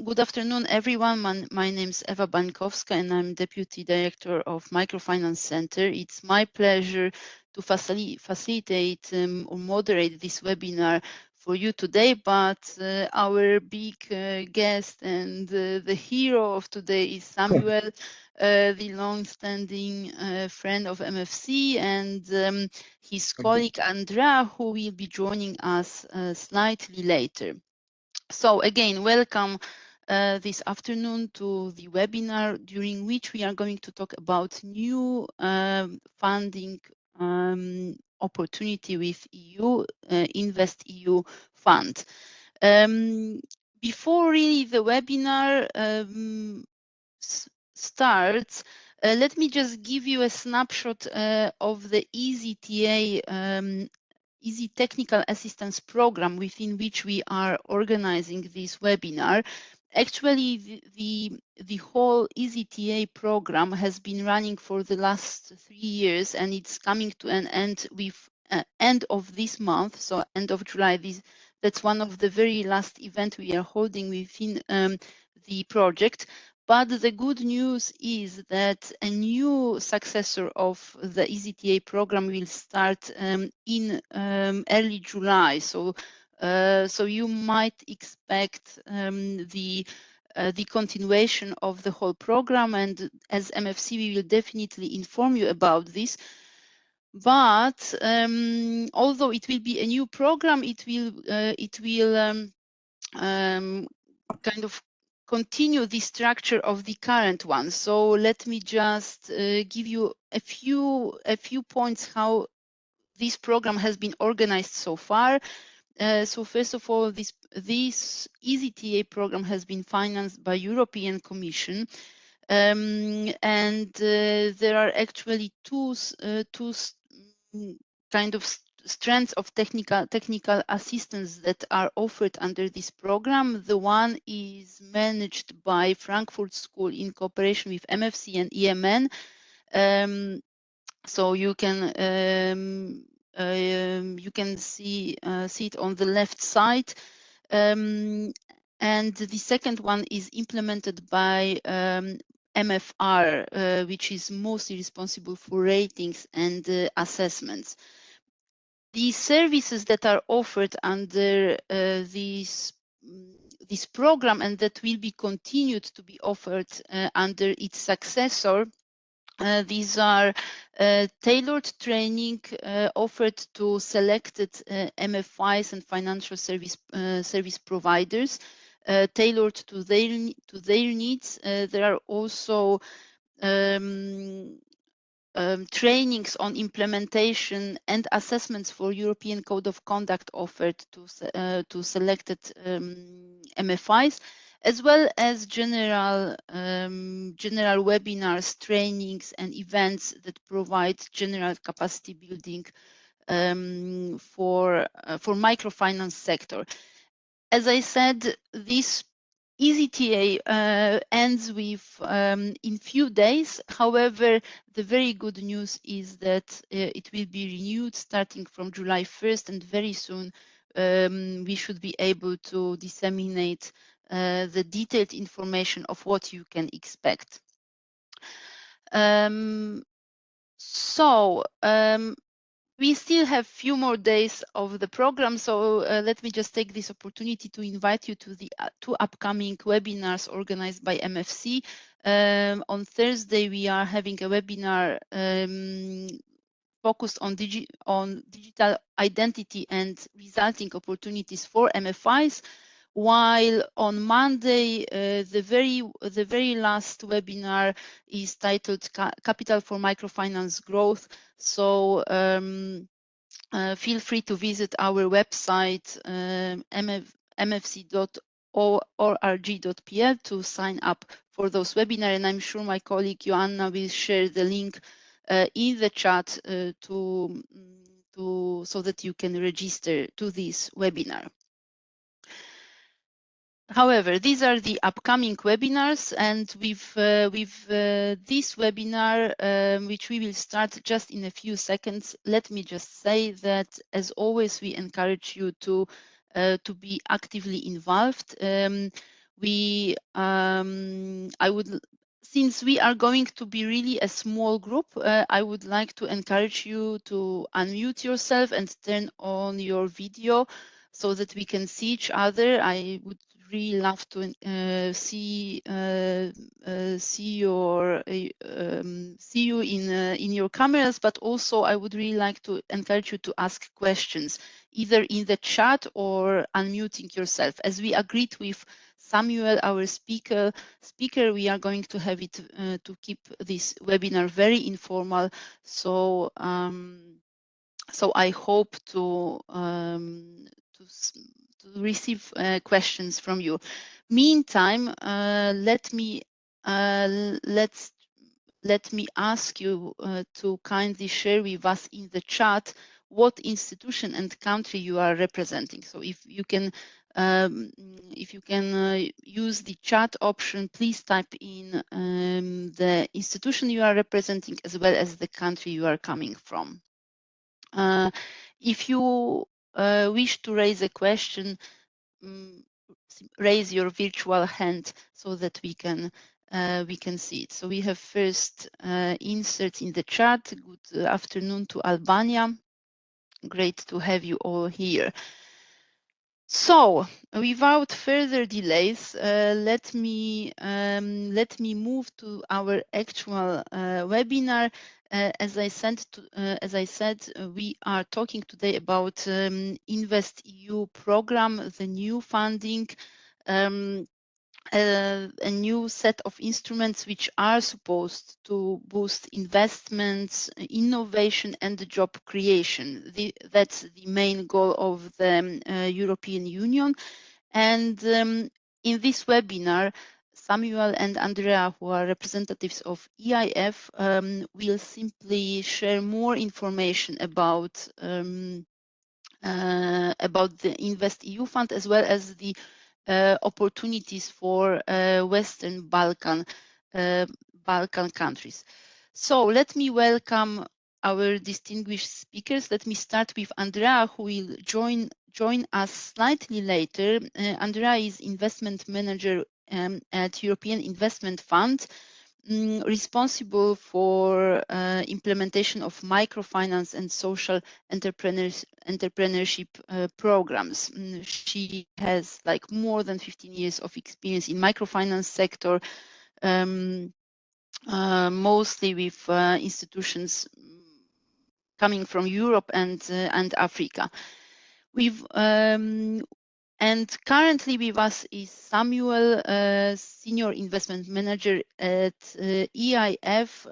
Good afternoon, everyone. My name is Ewa Bańkowska, and I'm Deputy Director of Microfinance Center. It's my pleasure to facilitate or moderate this webinar for you today, but our big guest and the hero of today is Samuel, the long-standing friend of MFC, and his colleague Andrea, who will be joining us slightly later. So again, welcome this afternoon to the webinar, during which we are going to talk about new funding opportunity with EU, InvestEU Fund. Before really the webinar starts, let me just give you a snapshot of the EaSI EaSI Technical Assistance Program within which we are organizing this webinar. Actually, the whole EaSI program has been running for the last 3 years, and it's coming to an end with end of this month, so end of July. That's one of the very last event we are holding within the project. But the good news is that a new successor of the EaSI program will start in early July. So you might expect the continuation of the whole program, and as MFC, we will definitely inform you about this. But although it will be a new program, it will kind of continue the structure of the current one. So let me just give you a few points how this program has been organized so far. So first of all, this EaSI program has been financed by European Commission, and there are actually two kind of strands of technical assistance that are offered under this program. The one is managed by Frankfurt School in cooperation with MFC and EMN. So you can see it on the left side. And the second one is implemented by MFR, which is mostly responsible for ratings and assessments. The services that are offered under this program, and that will be continued to be offered under its successor, these are tailored training offered to selected MFIs and financial service providers, tailored to their needs. There are also trainings on implementation and assessments for European Code of Conduct offered to selected MFIs, as well as general webinars, trainings, and events that provide general capacity building for microfinance sector. As I said, this EaSI ends with in few days. However, the very good news is that it will be renewed starting from July 1st, and very soon we should be able to disseminate the detailed information of what you can expect. We still have few more days of the program, so let me just take this opportunity to invite you to the two upcoming webinars organized by MFC. On Thursday, we are having a webinar focused on digital identity and resulting opportunities for MFIs, while on Monday, the very last webinar is titled Capital for Microfinance Growth. So feel free to visit our website, mfc.org.pl, to sign up for those webinars. And I'm sure my colleague Joanna will share the link in the chat so that you can register to this webinar. However, these are the upcoming webinars, and with this webinar, which we will start just in a few seconds, let me just say that, as always, we encourage you to be actively involved. Since we are going to be really a small group, I would like to encourage you to unmute yourself and turn on your video so that we can see each other. I would really love to see you in your cameras, but also I would really like to encourage you to ask questions either in the chat or unmuting yourself. As we agreed with Samuel, our speaker, we are going to have it to keep this webinar very informal. So so I hope to receive questions from you. Meantime, let me ask you to kindly share with us in the chat what institution and country you are representing. So if you can use the chat option, please type in the institution you are representing as well as the country you are coming from. If you wish to raise a question, raise your virtual hand so that we can see it. So we have first insert in the chat. Good afternoon to Albania. Great to have you all here. So, without further delays, let me move to our actual webinar. As I said, we are talking today about InvestEU program, the new funding. A new set of instruments which are supposed to boost investments, innovation, and job creation. That's the main goal of the European Union. And in this webinar, Samuel and Andrea, who are representatives of EIF, will simply share more information about the InvestEU Fund as well as the opportunities for Western Balkan countries. So let me welcome our distinguished speakers. Let me start with Andrea, who will join us slightly later. Andrea is investment manager at European Investment Fund, responsible for implementation of microfinance and social entrepreneurship programs. She has like more than 15 years of experience in microfinance sector, mostly with institutions coming from Europe and Africa. And currently with us is Samuel, Senior Investment Manager at EIF.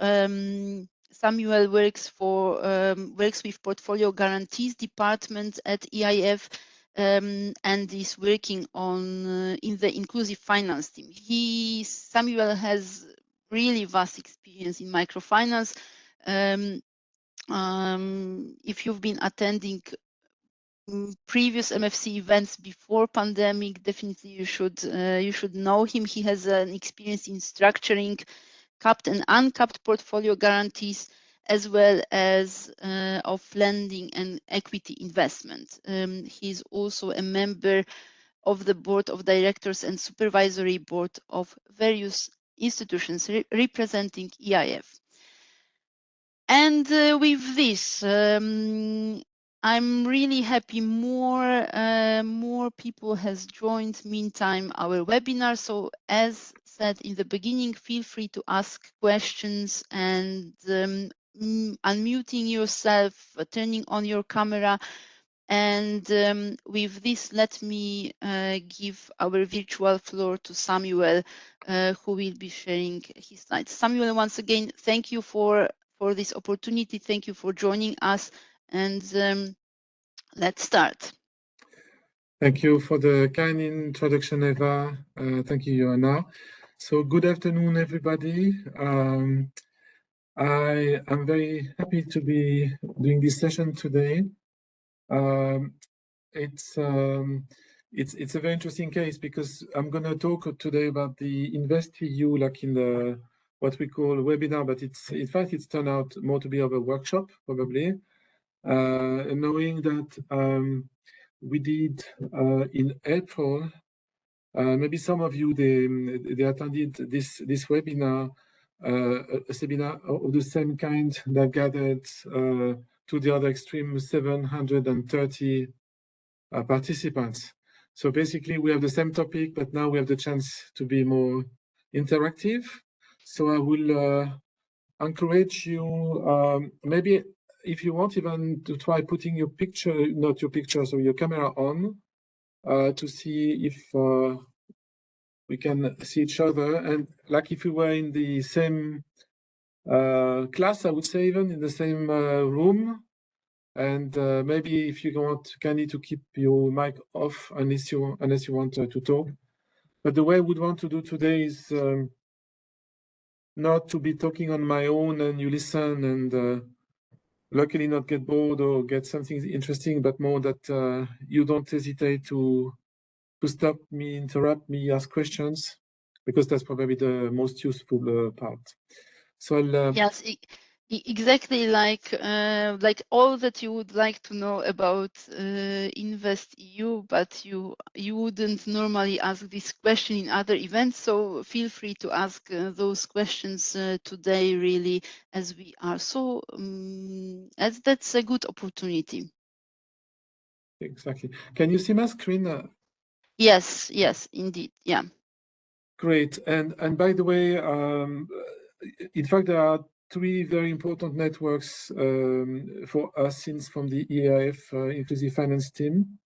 Samuel works with Portfolio Guarantees Department at EIF and is working on in the inclusive finance team. Samuel has really vast experience in microfinance. If you've been attending previous MFC events before pandemic, definitely you should know him. He has an experience in structuring capped and uncapped portfolio guarantees, as well as of lending and equity investment. He's also a member of the board of directors and supervisory board of various institutions representing EIF. And with this, I'm really happy more people has joined meantime our webinar. So as said in the beginning, feel free to ask questions and unmuting yourself, turning on your camera. And with this, let me give our virtual floor to Samuel, who will be sharing his slides. Samuel, once again, thank you for this opportunity. Thank you for joining us, and let's start. Thank you for the kind introduction, Eva. Thank you, Joanna. So good afternoon, everybody. I am very happy to be doing this session today. It's a very interesting case because I'm going to talk today about the InvestEU, like in the what we call webinar, but in fact it's turned out more to be of a workshop, probably, knowing that we did in April Maybe some of you they attended this webinar, a seminar of the same kind that gathered to the other extreme 730 participants. So basically, we have the same topic, but now we have the chance to be more interactive. So I will encourage you, maybe if you want, even to try putting your picture, not your picture, so your camera on, to see if we can see each other. And like if we were in the same class, I would say, even in the same room. And maybe if you want, kindly to keep your mic off unless you want to talk. But the way I would want to do today is not to be talking on my own and you listen and luckily not get bored or get something interesting, but more that you don't hesitate to stop me, interrupt me, ask questions, because that's probably the most useful part. So I'll yes, exactly like all that you would like to know about InvestEU, but you wouldn't normally ask this question in other events. So feel free to ask those questions today, really, as we are. So as that's a good opportunity. exactly. Can you see my screen? Yes, indeed. Yeah. Great. And by the way, in fact, there are three very important networks for us since from the EAF Inclusive Finance team.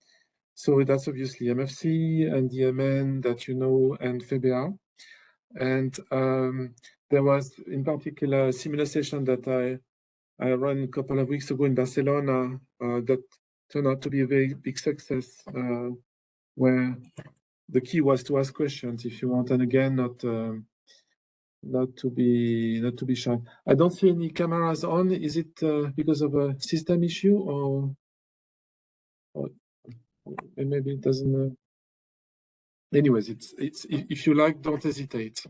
So that's obviously MFC and DMN that you know, and FBA. And there was in particular a similar session that I ran a couple of weeks ago in Barcelona that turned out to be a very big success, where the key was to ask questions if you want, and again, not to be shy. I don't see any cameras on. Is it because of a system issue, or maybe it doesn't? Anyways, it's if you like, don't hesitate.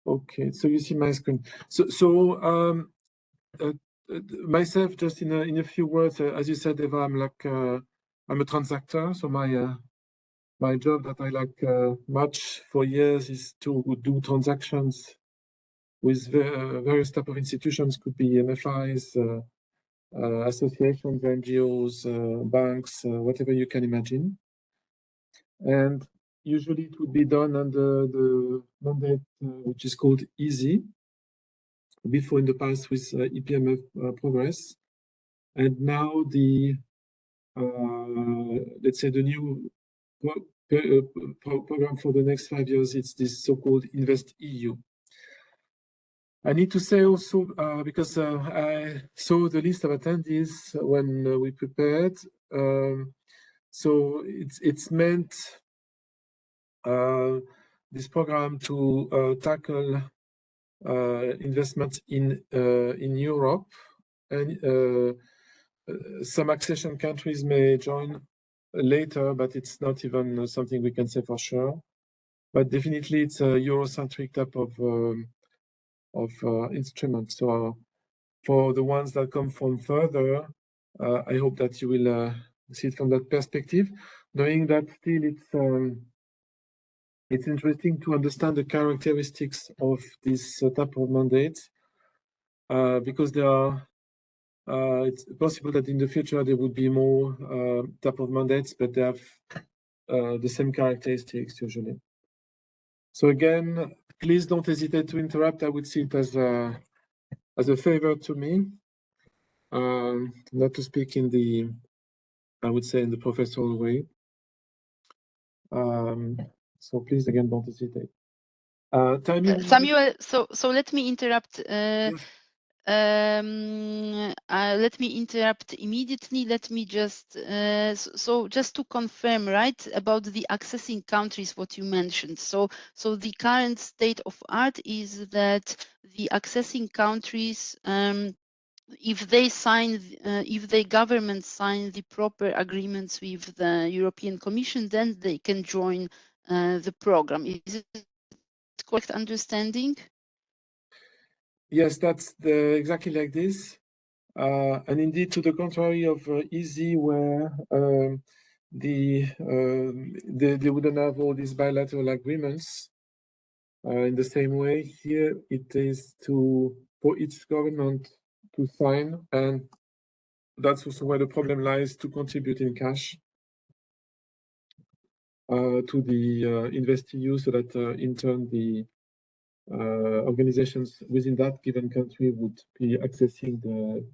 Okay, so you see my screen. So myself, just in a few words, as you said, Eva, I'm a transactor. So my job that I like much for years is to do transactions with various type of institutions. Could be MFIs, associations, NGOs, banks, whatever you can imagine. And usually it would be done under the mandate which is called EaSI, before in the past with EPMF Progress. And now the, let's say the new program for the next 5 years, it's this so-called InvestEU. I need to say also, because I saw the list of attendees when we prepared, so it's meant this program to tackle investments in Europe, and some accession countries may join later, but it's not even something we can say for sure. But definitely, it's a Eurocentric type of instrument. So for the ones that come from further, I hope that you will see it from that perspective, knowing that still it's interesting to understand the characteristics of this type of mandates, because there are, it's possible that in the future there would be more type of mandates, but they have the same characteristics usually. So again, please don't hesitate to interrupt. I would see it as a favor to me, not to speak in the, I would say, in the professional way. So please, again, don't hesitate. Timing. Samuel, so let me interrupt. Yes. Let me interrupt immediately. Let me just so just to confirm, right, about the accessing countries, what you mentioned. So the current state of art is that the accessing countries, if they sign, if the government sign the proper agreements with the European Commission, then they can join the program. Is it correct understanding? Yes, that's exactly like this. And indeed, to the contrary of EaSI, where they wouldn't have all these bilateral agreements in the same way. Here it is for each government to sign, and that's also where the problem lies, to contribute in cash to the InvestEU, so that in turn the organizations within that given country would be accessing the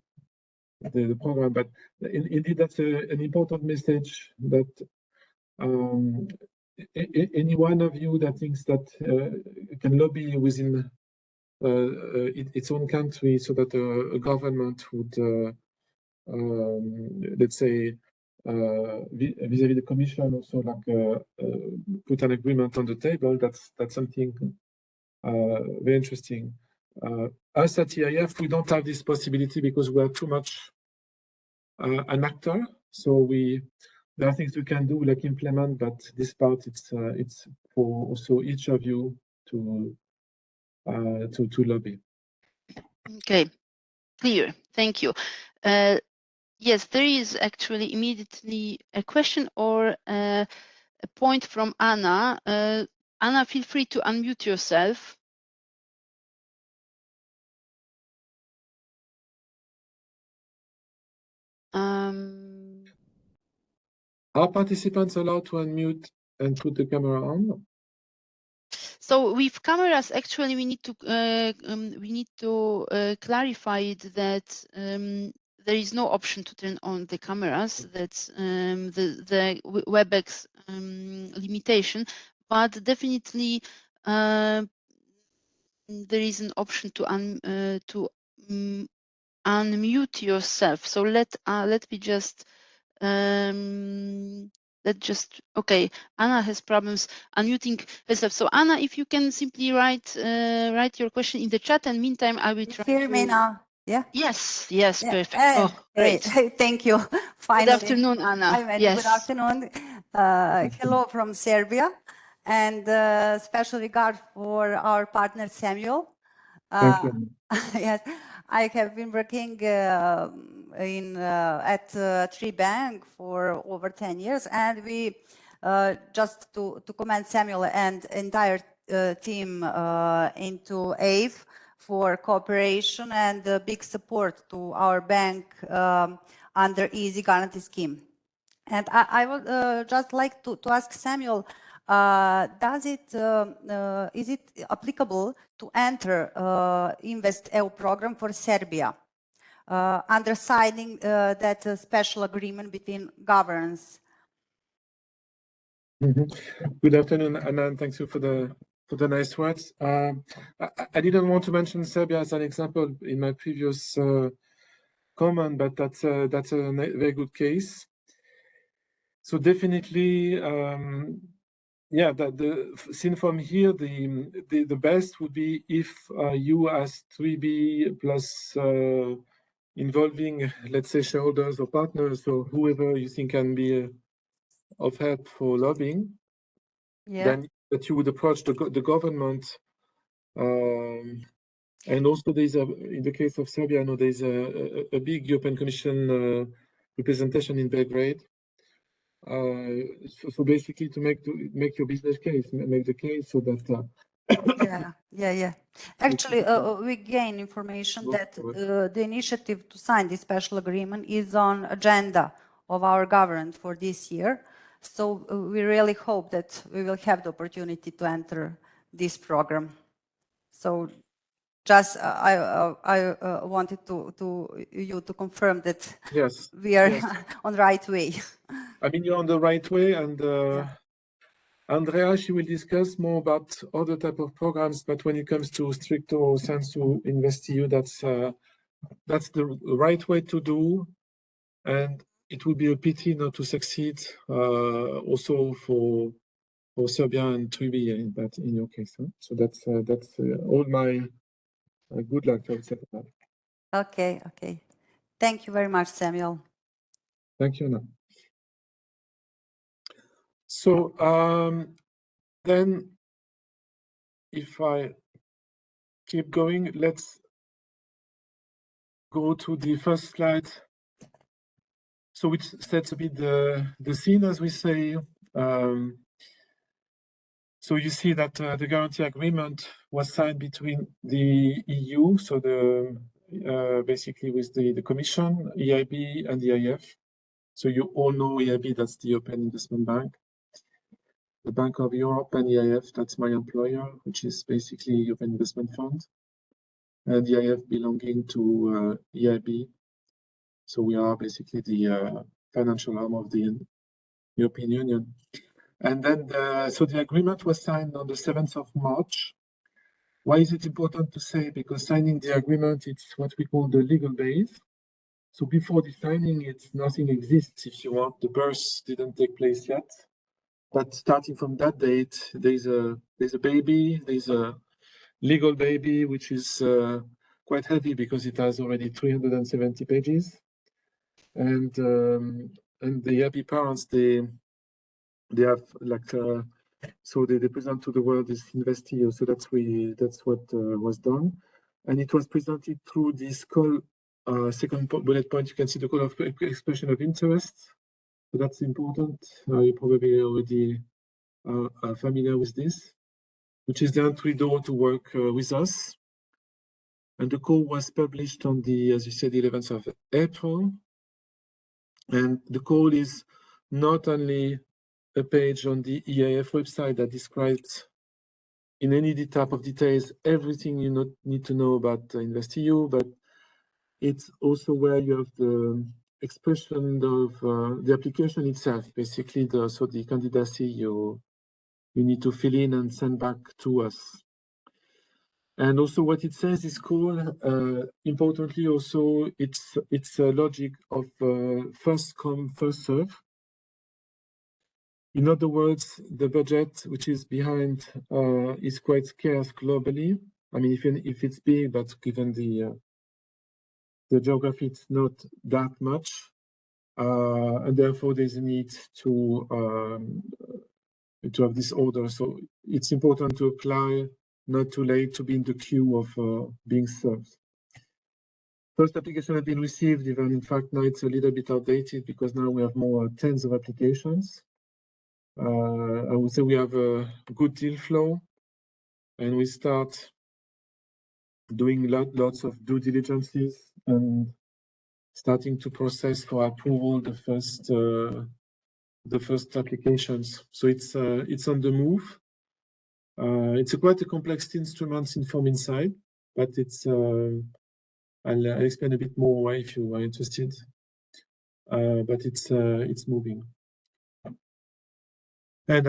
program. But indeed, that's an important message, that any one of you that thinks that can lobby within its own country so that a government would, let's say, vis-à-vis the Commission, also like put an agreement on the table. That's something very interesting. Us at EIF, we don't have this possibility because we are too much an actor. So there are things we can do, like implement, but this part it's for also each of you to lobby. Okay, clear. Thank you. Yes, there is actually immediately a question or a point from Anna. Anna, feel free to unmute yourself. Are participants allowed to unmute and put the camera on? So with cameras, actually, we need to clarify it that there is no option to turn on the cameras. That's the WebEx limitation, but definitely there is an option to unmute yourself. So let me just okay, Anna has problems unmuting herself. So Anna, if you can simply write your question in the chat, and meantime I will try to hear me now. Yeah. Yes, Yeah. perfect. Oh, great. Thank you. Finally. Good afternoon, Anna. Yes. Good afternoon. Hello from Serbia, and special regard for our partner Samuel. Thank you. Yes, I have been working at Tree Bank for over 10 years, and we just to commend Samuel and entire team into EIF for cooperation and big support to our bank under EaSI guarantee scheme. And I would just like to ask Samuel, is it applicable to enter InvestEU program for Serbia, under signing that special agreement between governments? Good afternoon, Anna, and thanks you for the nice words. I didn't want to mention Serbia as an example in my previous comment, but that's a very good case. So definitely, yeah, seen from here, the best would be if you as 3B plus involving, let's say, shareholders or partners or whoever you think can be of help for lobbying, then that you would approach the government. And also there's in the case of Serbia, I know there's a big European Commission representation in Belgrade. So basically to make your business case, make the case so that Yeah. Actually, we gain information that the initiative to sign this special agreement is on agenda of our government for this year. So we really hope that we will have the opportunity to enter this program. So just I wanted you to confirm that we are on the right way. I mean, you're on the right way, and Andrea, she will discuss more about other type of programs, but when it comes to stricto sensu InvestEU, that's the right way to do, and it would be a pity not to succeed also for Serbia and Turkey in your case. Huh? So that's all my good luck, I would say. Okay. Thank you very much, Samuel. Thank you, Anna. So then, if I keep going, let's go to the first slide So which sets a bit the scene, as we say. So you see that the guarantee agreement was signed between the EU, so the basically with the Commission, EIB, and the EIF. So you all know EIB, that's the European Investment Bank, the Bank of Europe, and EIF, that's my employer, which is basically European Investment Fund, and the EIF belonging to EIB. So we are basically the financial arm of the European Union. And then, so the agreement was signed on the 7th of March. Why is it important to say? Because signing the agreement, it's what we call the legal base. So before the signing, nothing exists, if you want. The birth didn't take place yet. But starting from that date, there's a baby, there's a legal baby, which is quite heavy because it has already 370 pages. And the happy parents, they have like so they present to the world this InvestEU. So that's what was done, and it was presented through this call. Second bullet point, you can see the call of expression of interest. So that's important. You probably already are familiar with this, which is the entry door to work with us. And the call was published on the, as you said, 11th of April. And the call is not only a page on the EIF website that describes in any type of details everything you need to know about InvestEU, but it's also where you have the expression of the application itself, basically the candidacy you need to fill in and send back to us. And also what it says is cool. Importantly, also it's a logic of first come, first serve. In other words, the budget which is behind is quite scarce globally. I mean, even if it's big, but given the geography, it's not that much, and therefore there's a need to have this order. So it's important to apply not too late to be in the queue of being served. First application has been received, even in fact now it's a little bit outdated because now we have more tens of applications. I would say we have a good deal flow, and we start doing lots of due diligences and starting to process for approval the first applications. So it's on the move. It's quite a complex instrument from inside, but it's I'll explain a bit more why if you are interested. But it's moving. And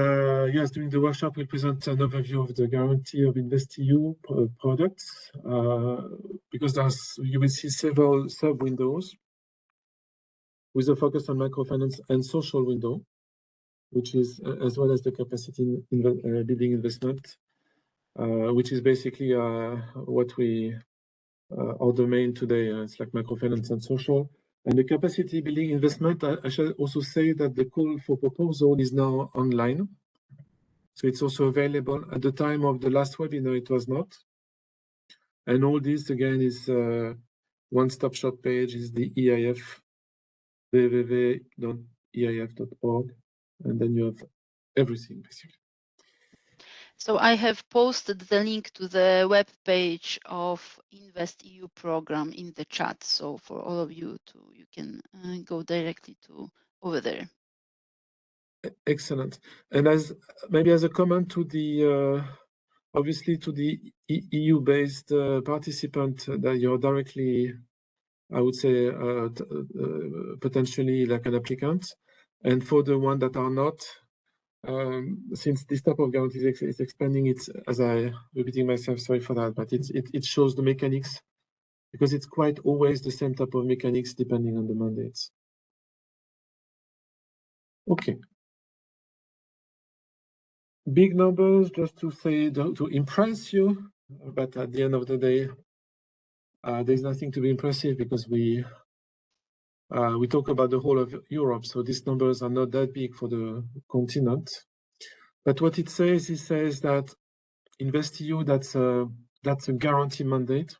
yes, during the workshop, we'll present an overview of the guarantee of InvestEU products, because you will see several sub-windows with a focus on microfinance and social window, which is as well as the capacity building investment, which is basically what our domain today. It's like microfinance and social. And the capacity building investment, I shall also say that the call for proposal is now online. So it's also available. At the time of the last webinar, it was not. And all this, again, is one-stop shop page is the EIF, www.eif.org. And then you have everything, basically. So I have posted the link to the web page of InvestEU program in the chat. So for all of you, you can go directly to over there. Excellent. And as maybe as a comment to the obviously to the EU-based participant that you're directly, I would say, potentially like an applicant, and for the one that are not. Since this type of guarantee is expanding, it's, as I repeating myself, sorry for that, but it shows the mechanics, because it's quite always the same type of mechanics depending on the mandates. Okay. Big numbers, just to say, to impress you, but at the end of the day, there's nothing to be impressive because we talk about the whole of Europe, so these numbers are not that big for the continent. But what it says that InvestEU, that's a guarantee mandate.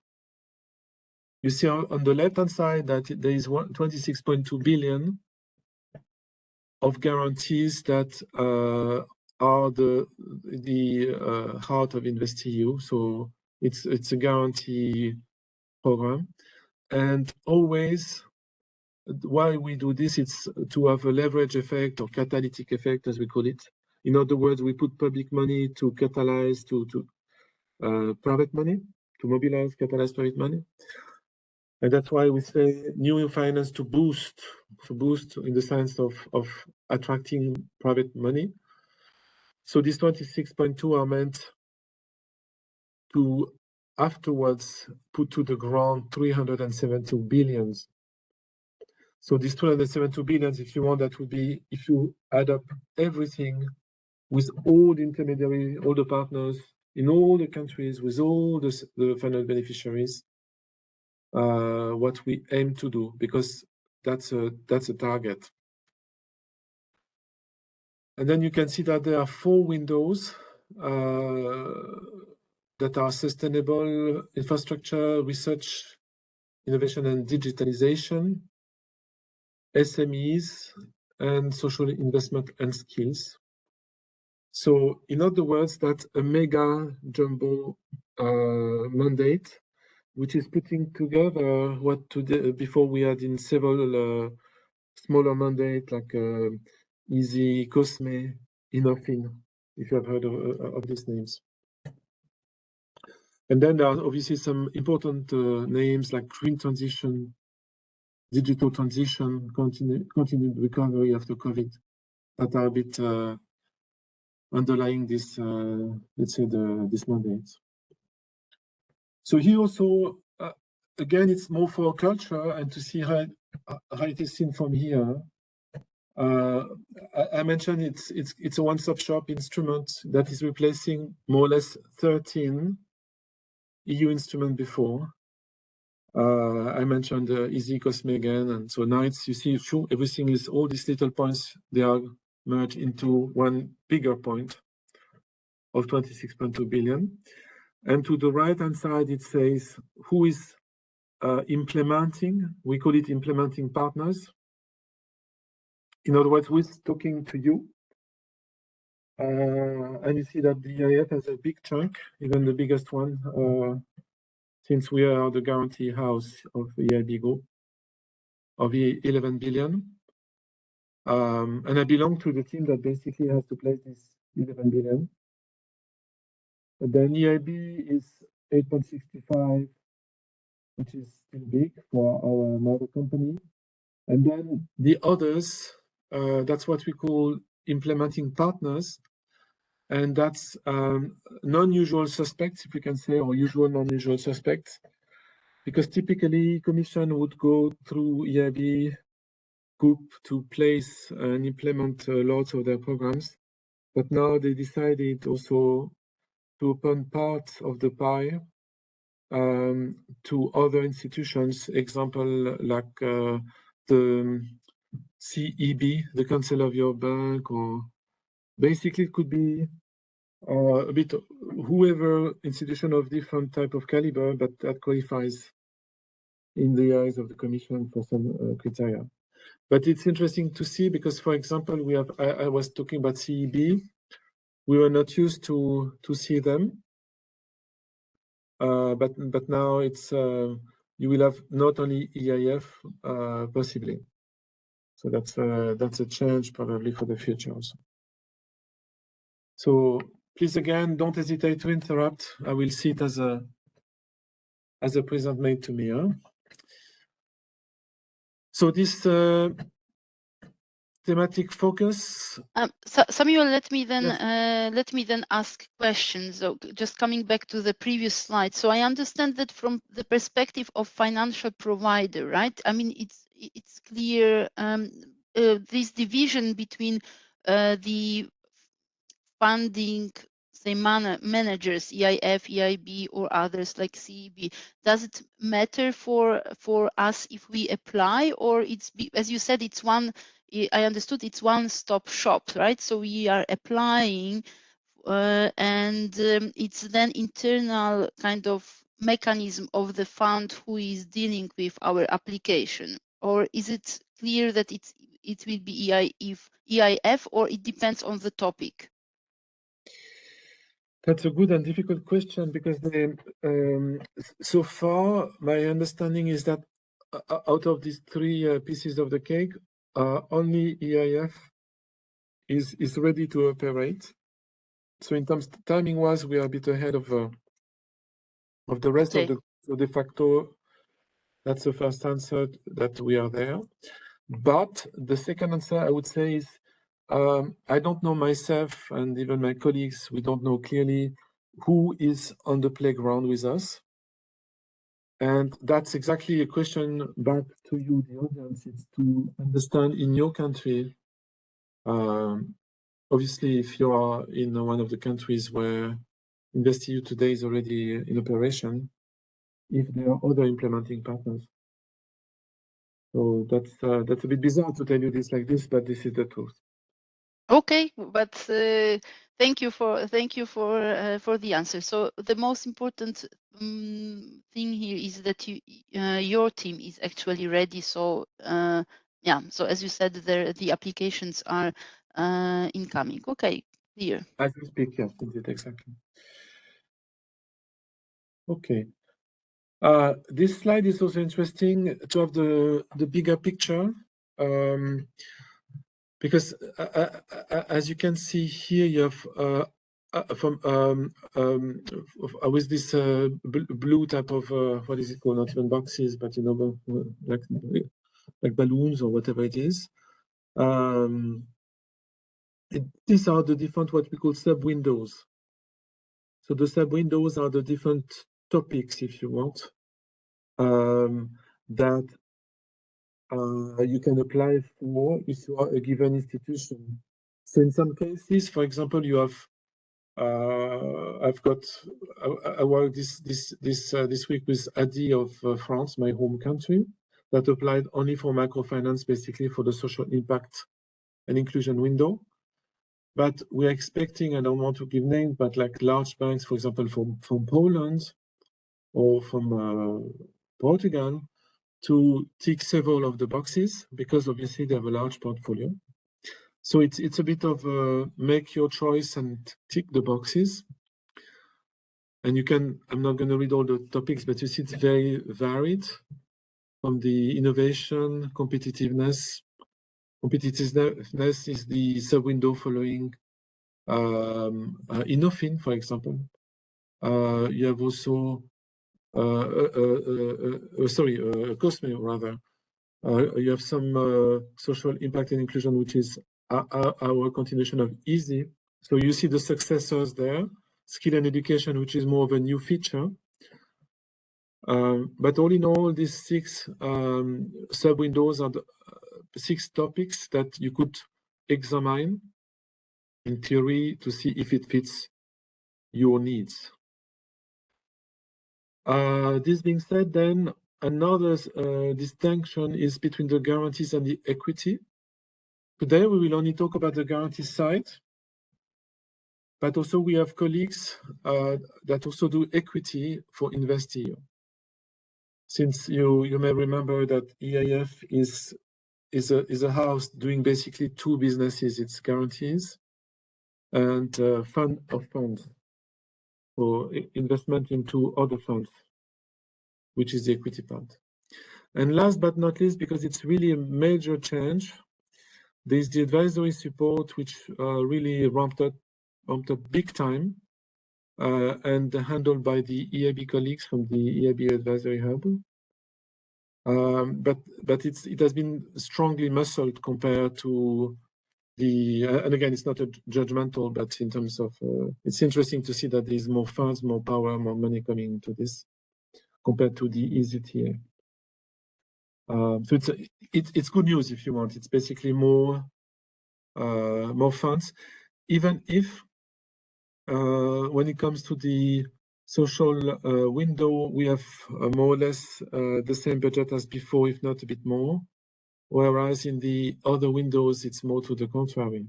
You see on the left-hand side that there is 26.2 billion of guarantees that are the heart of InvestEU. So it's a guarantee program, and always why we do this, it's to have a leverage effect or catalytic effect, as we call it. In other words, we put public money to catalyze to private money, to mobilize, catalyze private money. And that's why we say new finance to boost in the sense of attracting private money. So these 26.2 are meant to afterwards put to the ground 372 billions. So these 272 billions, if you want, that would be, if you add up everything with all the intermediary, all the partners in all the countries, with all the final beneficiaries, what we aim to do, because that's a target. And then you can see that there are 4 windows that are sustainable infrastructure, research, innovation and digitalization, SMEs, and social investment and skills. So in other words, that's a mega jumbo mandate, which is putting together what today, before we had in several smaller mandate like EaSI, COSME, Innofin, if you have heard of these names. And then there are obviously some important names like green transition, digital transition, continued recovery after COVID, that are a bit underlying this, let's say, this mandate. So here also, again, it's more for culture and to see how it is seen from here. I mentioned it's a one-stop shop instrument that is replacing more or less 13 EU instruments before. I mentioned EaSI, COSME again, and so now it's, you see, everything is, all these little points, they are merged into one bigger point of 26.2 billion. And to the right-hand side, it says who is implementing. We call it implementing partners. In other words, who is talking to you? And you see that the EIF has a big chunk, even the biggest one, since we are the guarantee house of the EIB group, of the 11 billion. And I belong to the team that basically has to place this 11 billion. But then EIB is 8.65, which is still big for our mother company. And then the others, that's what we call implementing partners. And that's non-usual suspects, if we can say, or usual non-usual suspects. Because typically, Commission would go through EIB group to place and implement lots of their programs. But now they decided also to open part of the pie to other institutions, example like the CEB, the Council of your bank, or basically it could be a bit whoever institution of different type of caliber, but that qualifies in the eyes of the Commission for some criteria. But it's interesting to see because, for example, we have, I was talking about CEB. We were not used to see them. But now it's you will have not only EIF possibly, so that's a change probably for the future also. So please again, don't hesitate to interrupt. I will see it as a present made to me. Huh? So this thematic focus. Samuel, let me then ask questions. So just coming back to the previous slide. So I understand that from the perspective of financial provider, right? I mean, it's clear this division between the funding, say, managers, EIF, EIB, or others like CEB. Does it matter for us if we apply, or it's, as you said, it's one? I understood it's one-stop shop, right? So we are applying, and it's then internal kind of mechanism of the fund who is dealing with our application, or is it clear that it will be EIF, or it depends on the topic? That's a good and difficult question, because so far my understanding is that out of these three pieces of the cake, only EIF is ready to operate. So in terms of timing wise, we are a bit ahead of the rest of the, so de facto, that's the first answer, that we are there. But the second answer I would say is, I don't know myself, and even my colleagues, we don't know clearly who is on the playground with us. And that's exactly a question back to you, the audience. It's to understand in your country, obviously, if you are in one of the countries where InvestEU today is already in operation, if there are other implementing partners. So that's a bit bizarre to tell you this like this, but this is the truth. Okay, but thank you for the answer. So the most important thing here is that your team is actually ready. So yeah, so as you said, the applications are incoming. Okay, clear. As we speak, yes, indeed, exactly. Okay. This slide is also interesting to have the bigger picture, because as you can see here, you have with this blue type of what is it called? Not even boxes, but you know, like balloons or whatever it is. These are the different what we call sub windows. So the sub windows are the different topics, if you want, that you can apply for if you are a given institution. So in some cases, for example, you have I worked this week with EaSI of France, my home country, that applied only for microfinance, basically for the social impact and inclusion window. But we're expecting, I don't want to give names, but like large banks, for example, from Poland or from Portugal, to tick several of the boxes, because obviously they have a large portfolio. So it's a bit of make your choice and tick the boxes. And you can, I'm not going to read all the topics, but you see it's very varied, from the innovation, competitiveness. Competitiveness is the sub-window following Innofin, for example. You have also, Cosme, rather. You have some social impact and inclusion, which is our continuation of EaSI. So you see the successors there, skill and education, which is more of a new feature. But all in all, these six sub-windows are the 6 topics that you could examine in theory to see if it fits your needs. This being said, then another distinction is between the guarantees and the equity. Today, we will only talk about the guarantee side, but also we have colleagues that also do equity for InvestEU. Since you may remember that EIF is a house doing basically 2 businesses. It's guarantees and fund of funds, or investment into other funds, which is the equity part. And last but not least, because it's really a major change, there's the advisory support, which really ramped up big time, and handled by the EIB colleagues from the EIB Advisory Hub. But it has been strongly muscled compared to the, and again, it's not a judgmental, but in terms of, it's interesting to see that there's more funds, more power, more money coming into this compared to the EaSI. So it's good news if you want. It's basically more funds, even if when it comes to the social window, we have more or less the same budget as before, if not a bit more. Whereas in the other windows, it's more to the contrary.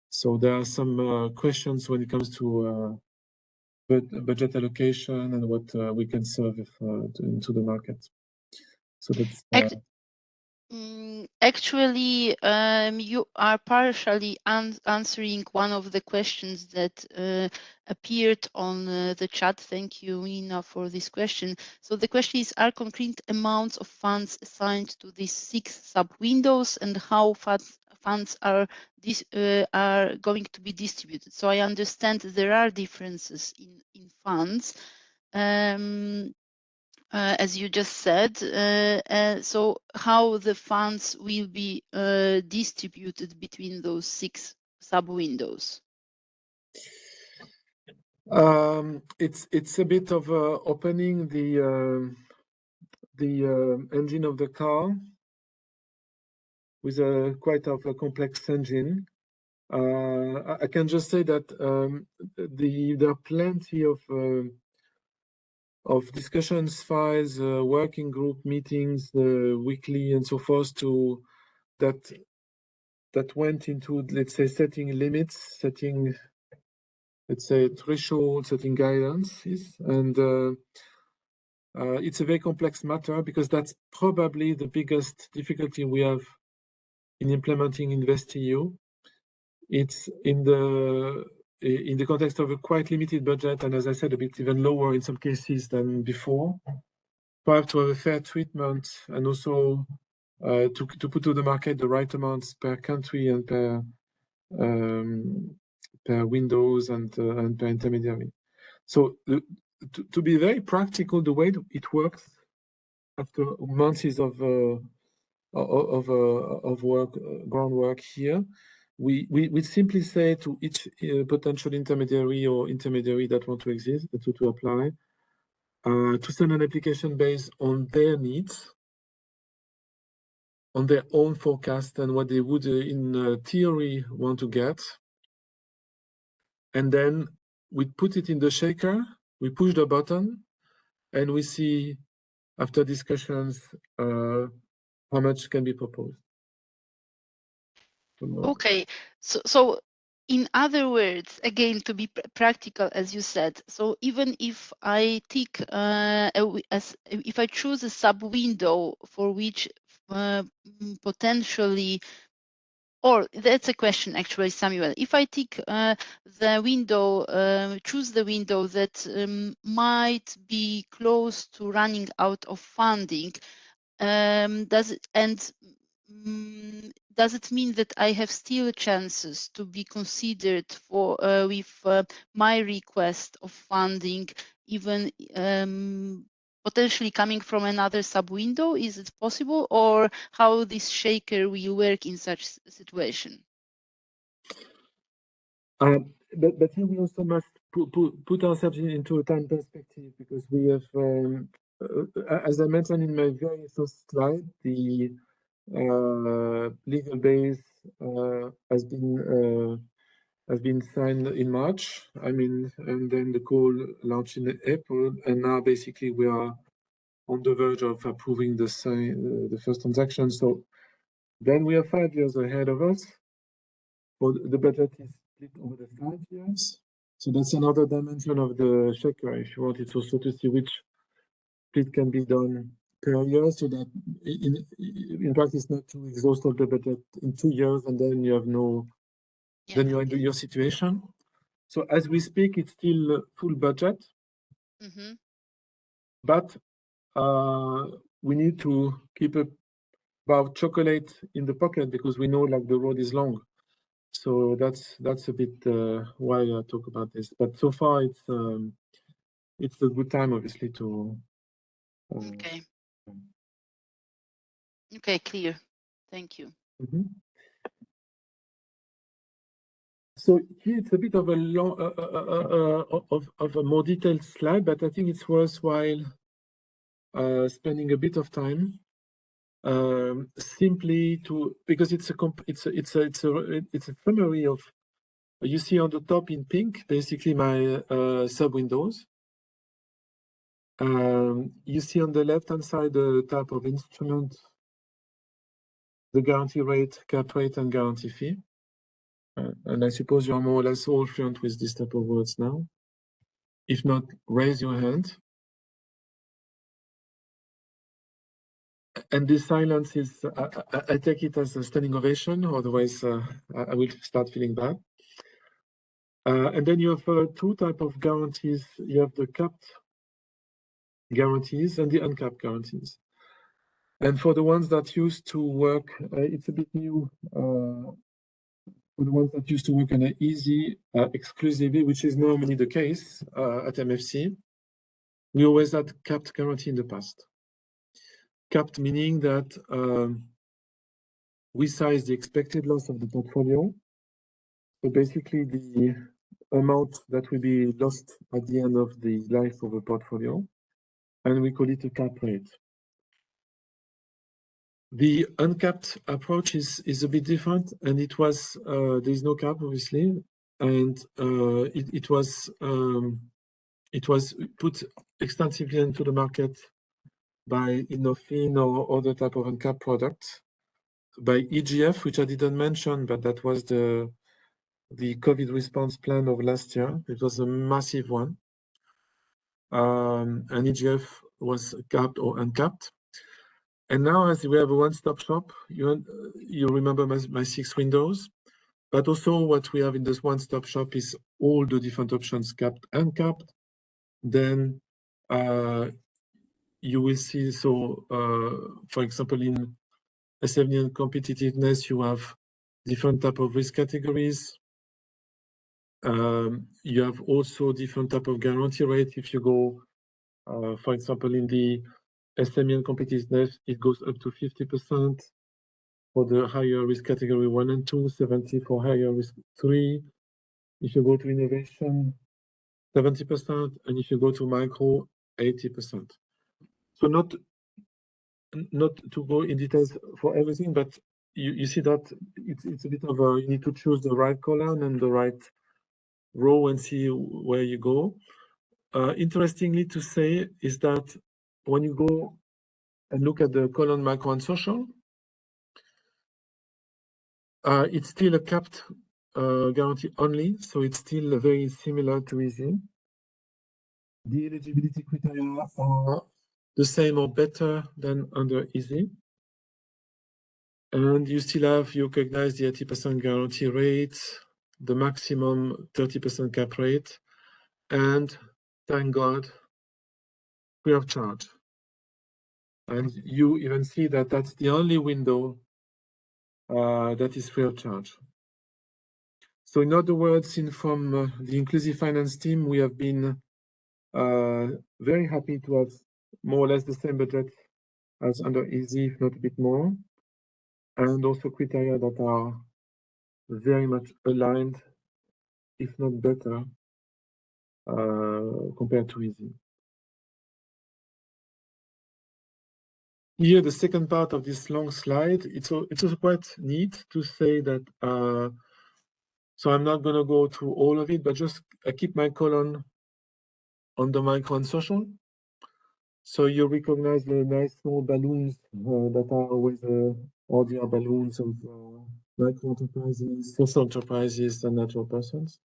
So there are some questions when it comes to budget allocation and what we can serve into the market. So that's Actually, you are partially answering one of the questions that appeared on the chat. Thank you, Nina, for this question. So the question is, are concrete amounts of funds assigned to these 6 sub-windows, and how funds are going to be distributed? So I understand there are differences in funds. As you just said, so how the funds will be distributed between those 6 sub-windows? It's a bit of opening the engine of the car with a quite of a complex engine. I can just say that there are plenty of discussions, files, working group meetings, weekly and so forth that went into, let's say, setting limits, setting, let's say, threshold, setting guidances, and it's a very complex matter because that's probably the biggest difficulty we have in implementing InvestEU. It's in the context of a quite limited budget, and as I said, a bit even lower in some cases than before. To have a fair treatment and also to put to the market the right amounts per country and per windows and per intermediary. So to be very practical, the way it works after months of work, groundwork here, we simply say to each potential intermediary or intermediary that want to exist, to apply, to send an application based on their needs, on their own forecast and what they would in theory want to get. And then we put it in the shaker, we push the button, and we see after discussions how much can be proposed. Okay, so in other words, again, to be practical, as you said, so even if I tick, if I choose a sub-window for which potentially, or that's a question actually, Samuel, if I tick the window, choose the window that might be close to running out of funding, does it mean that I have still chances to be considered for with my request of funding, even potentially coming from another sub-window? Is it possible, or how this shaker will work in such situation? But here we also must put ourselves into a time perspective, because we have, as I mentioned in my very first slide, the legal base has been signed in March. I mean, and then the call launched in April, and now basically we are on the verge of approving the first transaction. So then we are 5 years ahead of us. Well, the budget is split over the 5 years. So that's another dimension of the shaker. If you want, it's also to see which split can be done per year, so that in practice not to exhaust all the budget in 2 years and then you have no, then you're into your situation. So as we speak, it's still full budget, but we need to keep a bar of chocolate in the pocket, because we know like the road is long. So that's a bit why I talk about this. But so far, it's a good time, obviously, to. Okay. Okay, clear. Thank you. So here it's a bit of a long, of a more detailed slide, but I think it's worthwhile spending a bit of time simply to, because it's a summary of. You see on the top in pink, basically my sub windows. You see on the left-hand side the type of instrument, the guarantee rate, cap rate, and guarantee fee. And I suppose you are more or less all fluent with this type of words now. If not, raise your hand. And this silence is, I take it as a standing ovation, otherwise I will start feeling bad. And then you have two types of guarantees. You have the capped guarantees and the uncapped guarantees. And for the ones that used to work, it's a bit new. For the ones that used to work on an EaSI exclusively, which is normally the case at MFC, we always had capped guarantee in the past. Capped meaning that we size the expected loss of the portfolio. So basically the amount that will be lost at the end of the life of a portfolio, and we call it a cap rate. The uncapped approach is a bit different, and it was there is no cap obviously, and it was put extensively into the market by Innofin or other type of uncapped products, by EGF, which I didn't mention, but that was the COVID response plan of last year. It was a massive one, and EGF was capped or uncapped. And now, as we have a one-stop shop, you remember my 6 windows, but also what we have in this one-stop shop is all the different options, capped, uncapped. Then you will see, so for example, in SME and competitiveness, you have different type of risk categories. You have also different type of guarantee rate. If you go, for example, in the SME and competitiveness, it goes up to 50% for the higher risk category 1 and 2, 70 for higher risk 3. If you go to innovation, 70%, and if you go to micro, 80%. So not to go in details for everything, but you see that it's a bit of a, you need to choose the right column and the right row and see where you go. Interestingly to say is that when you go and look at the column micro and social, it's still a capped guarantee only, so it's still very similar to EaSI. The eligibility criteria are the same or better than under EaSI. And you still have, you recognize the 80% guarantee rate, the maximum 30% cap rate, and thank God, free of charge. And you even see that that's the only window that is free of charge. So in other words, from the inclusive finance team, we have been very happy to have more or less the same budget as under EaSI, if not a bit more, and also criteria that are very much aligned, if not better, compared to EaSI. Here, the second part of this long slide, it's also quite neat to say that, so I'm not going to go through all of it, but just I keep my column on the micro and social. So you recognize the nice small balloons that are always audio balloons of micro enterprises, social enterprises, and natural persons.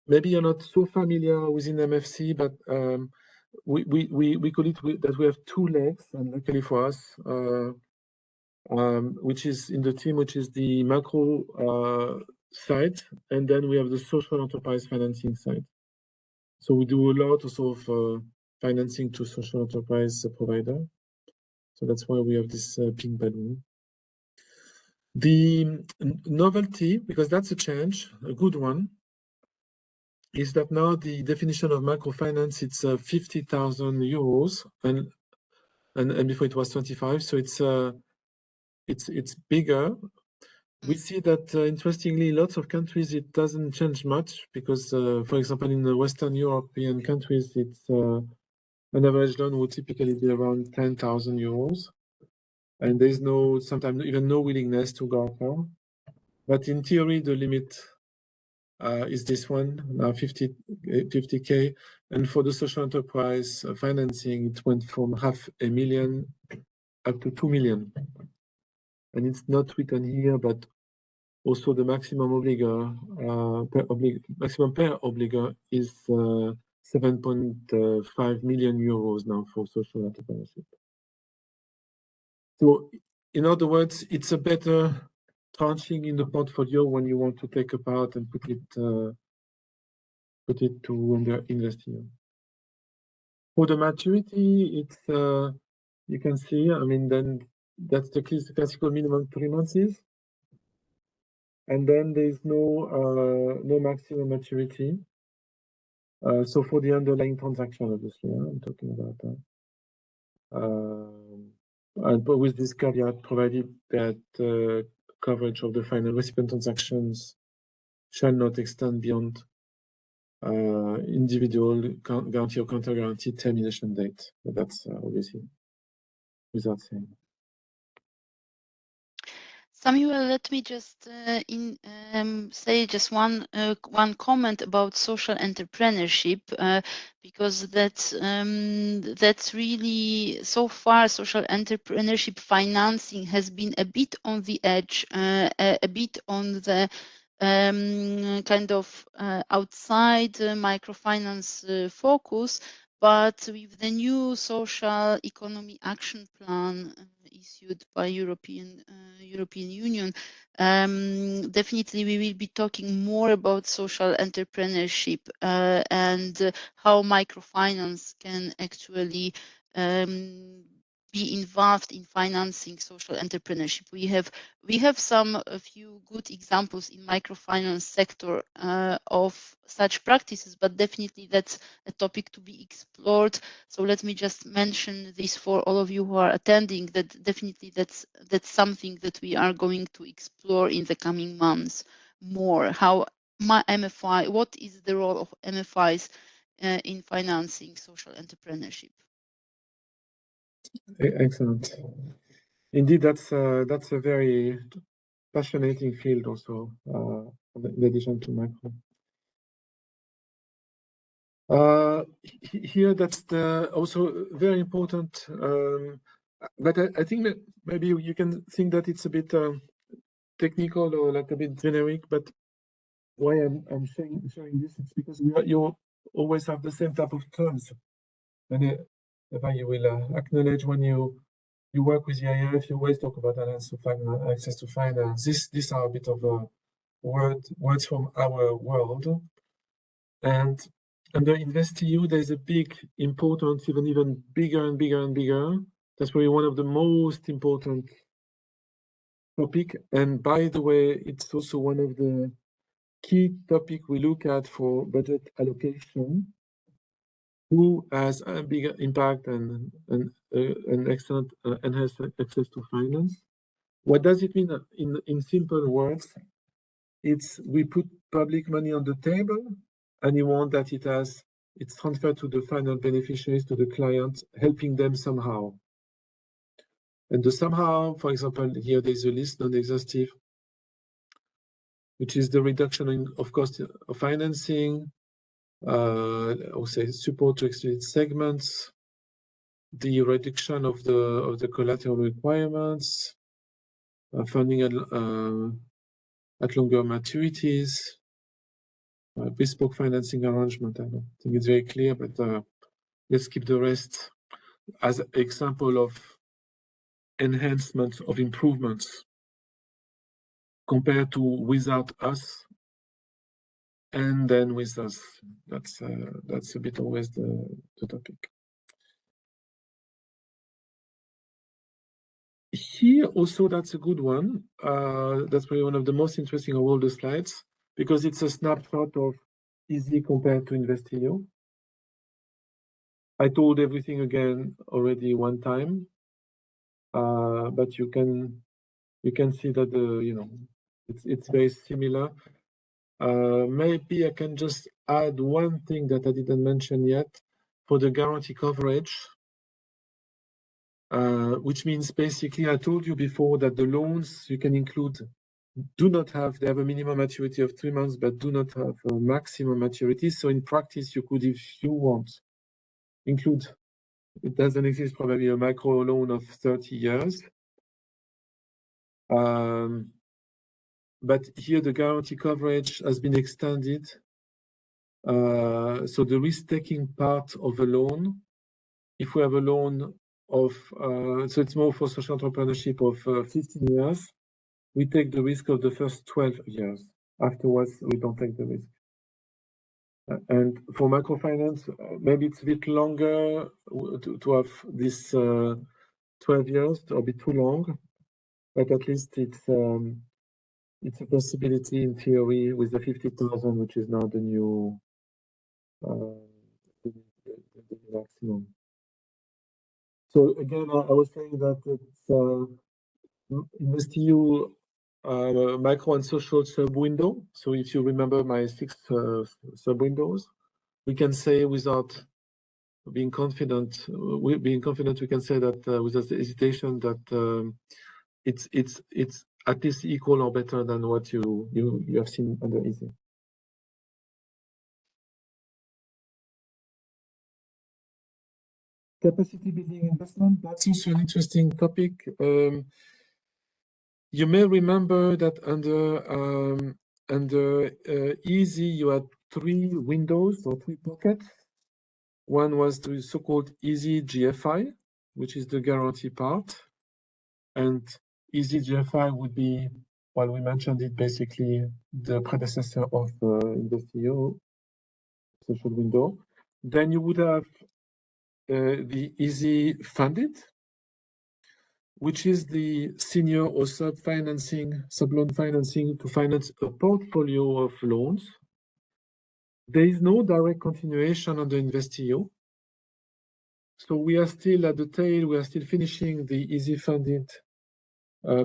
Maybe you're not so familiar within MFC, but we call it that we have 2 legs, and luckily for us, which is in the team, which is the macro side, and then we have the social enterprise financing side. So we do a lot also of financing to social enterprise provider. So that's why we have this pink balloon. The novelty, because that's a change, a good one, is that now the definition of microfinance, it's 50,000 euros, and before it was 25, so it's bigger. We see that interestingly, lots of countries it doesn't change much because, for example, in the Western European countries, it's an average loan would typically be around 10,000 euros, and there's sometimes even no willingness to go up. But in theory, the limit is this one, now 50K. And for the social enterprise financing, it went from 500,000 up to 2 million. And it's not written here, but also the maximum obligor, maximum per obligor is 7.5 million euros now for social entrepreneurship. So, in other words, it's a better tranching in the portfolio when you want to take a part and put it to InvestEU. For the maturity, it's you can see. I mean, then that's the classical minimum 3 months, and then there's no maximum maturity. So for the underlying transaction, obviously, I'm talking about that. But with this caveat, provided that coverage of the final recipient transactions shall not extend beyond individual guarantee or counter guarantee termination date. But that's obviously without saying. Samuel, let me just say just one comment about social entrepreneurship, because that's really, so far social entrepreneurship financing has been a bit on the edge, a bit on the kind of outside microfinance focus, but with the new social economy action plan issued by European Union, definitely we will be talking more about social entrepreneurship and how microfinance can actually be involved in financing social entrepreneurship. We have a few good examples in microfinance sector of such practices, but definitely that's a topic to be explored. So let me just mention this for all of you who are attending, that definitely that's something that we are going to explore in the coming months more. How MFI, what is the role of MFIs in financing social entrepreneurship? Excellent. Indeed, that's a very fascinating field also, in addition to macro. Here, that's also very important, but I think that maybe you can think that it's a bit technical or like a bit generic, but why I'm showing this, it's because you always have the same type of terms. And you will acknowledge when you work with the EIF, you always talk about access to finance. These are a bit of words from our world. And under InvestEU, there's a big importance, even bigger and bigger and bigger. That's probably one of the most important topic. And by the way, it's also one of the key topic we look at for budget allocation. Who has a bigger impact and an excellent enhanced access to finance? What does it mean in simple words? It's we put public money on the table, and you want that it's transferred to the final beneficiaries, to the client, helping them somehow. And the somehow, for example, here there's a list, non-exhaustive, which is the reduction of cost of financing, I would say support to excluded segments, the reduction of the collateral requirements, funding at longer maturities, bespoke financing arrangement. I don't think it's very clear, but let's keep the rest as an example of enhancements of improvements compared to without us and then with us. That's a bit always the topic. Here also, that's a good one. That's probably one of the most interesting of all the slides, because it's a snapshot of EaSI compared to InvestEU. I told everything again already one time, but you can see that it's very similar. Maybe I can just add one thing that I didn't mention yet for the guarantee coverage. Which means basically, I told you before that the loans you can include they have a minimum maturity of 3 months, but do not have a maximum maturity. So in practice, you could, if you want, include, it doesn't exist, probably a micro loan of 30 years. But here the guarantee coverage has been extended So the risk-taking part of a loan, if we have a loan of, so it's more for social entrepreneurship of 15 years, we take the risk of the first 12 years. Afterwards, we don't take the risk. And for microfinance, maybe it's a bit longer to have this 12 years, or a bit too long, but at least it's a possibility in theory with the 50,000, which is now the new the maximum. So again, I was saying that it's InvestEU micro and social sub window. So if you remember my 6 sub windows, we can say without being confident, we can say that without hesitation that it's at least equal or better than what you have seen under EaSI. Capacity building investment, that's also an interesting topic. You may remember that under EaSI, you had 3 windows or 3 pockets. One was the so-called EaSI GFI, which is the guarantee part. And EaSI GFI would be, well, we mentioned it, basically the predecessor of InvestEU social window. Then you would have the EaSI funded, which is the senior or sub-loan financing to finance a portfolio of loans. There is no direct continuation under InvestEU. So we are still at the tail, we are still finishing the EaSI funded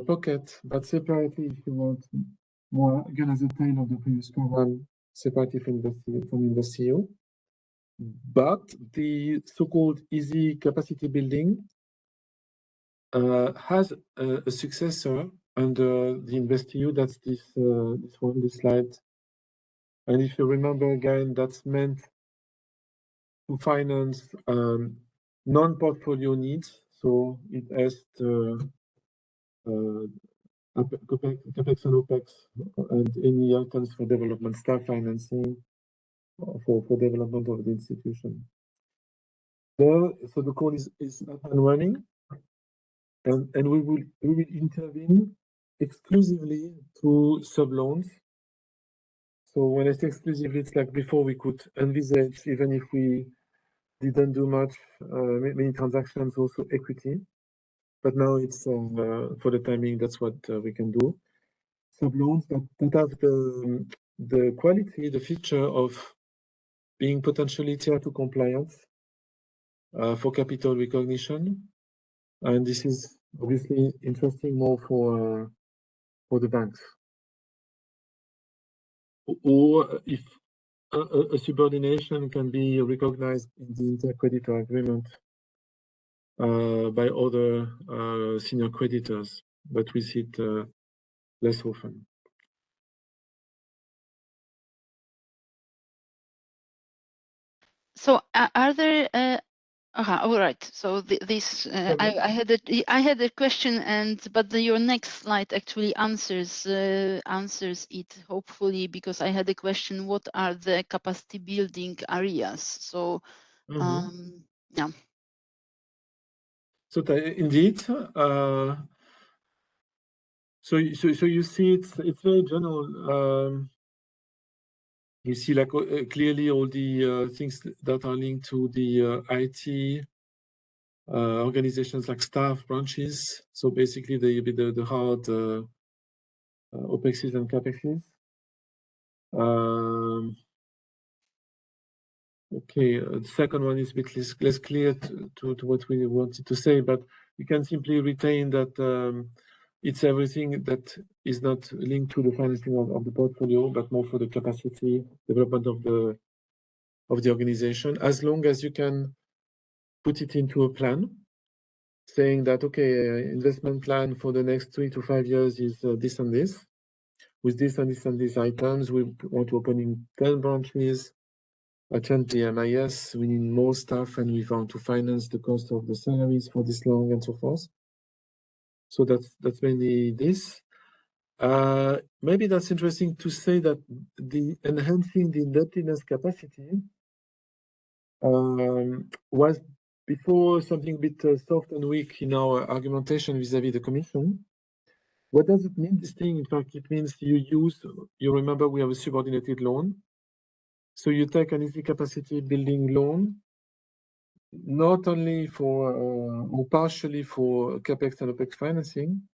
pocket, but separately, if you want more, again, as a tail of the previous program, separately from InvestEU. But the so-called EaSI capacity building has a successor under the InvestEU. That's this one, this slide. And if you remember again, that's meant to finance non-portfolio needs. So it has the CapEx and OpEx and any items for development, staff financing for development of the institution. There, so the code is up and running, and we will intervene exclusively through sub-loans. So when I say exclusively, it's like before we could envisage, even if we didn't do much, many transactions, also equity. But now it's for the timing, that's what we can do. Sub-loans that have the quality, the feature of being potentially Tier 2 compliant for capital recognition. And this is obviously interesting more for the banks. Or if a subordination can be recognized in the intercreditor agreement by other senior creditors, but we see it less often. So are there all right. So this I had a question, but your next slide actually answers it, hopefully, because I had a question: what are the capacity building areas? So yeah. So indeed, so you see it's very general. You see like clearly all the things that are linked to the IT organizations like staff, branches. So basically the hard OPEXs and CAPEXs. Okay, the second one is a bit less clear to what we wanted to say, but you can simply retain that it's everything that is not linked to the financing of the portfolio, but more for the capacity development of the organization, as long as you can put it into a plan, saying that, okay, investment plan for the next 3 to 5 years is this and this. With this and this and these items, we want to open in 10 branches, attend the MIS, we need more staff, and we want to finance the cost of the salaries for this long and so forth. So that's mainly this. Maybe that's interesting to say that the enhancing the indebtedness capacity was before something a bit soft and weak in our argumentation vis-à-vis the Commission. What does it mean, this thing? In fact, it means you remember we have a subordinated loan. So you take an easy capacity building loan, not only for or partially for CapEx and OpEx financing,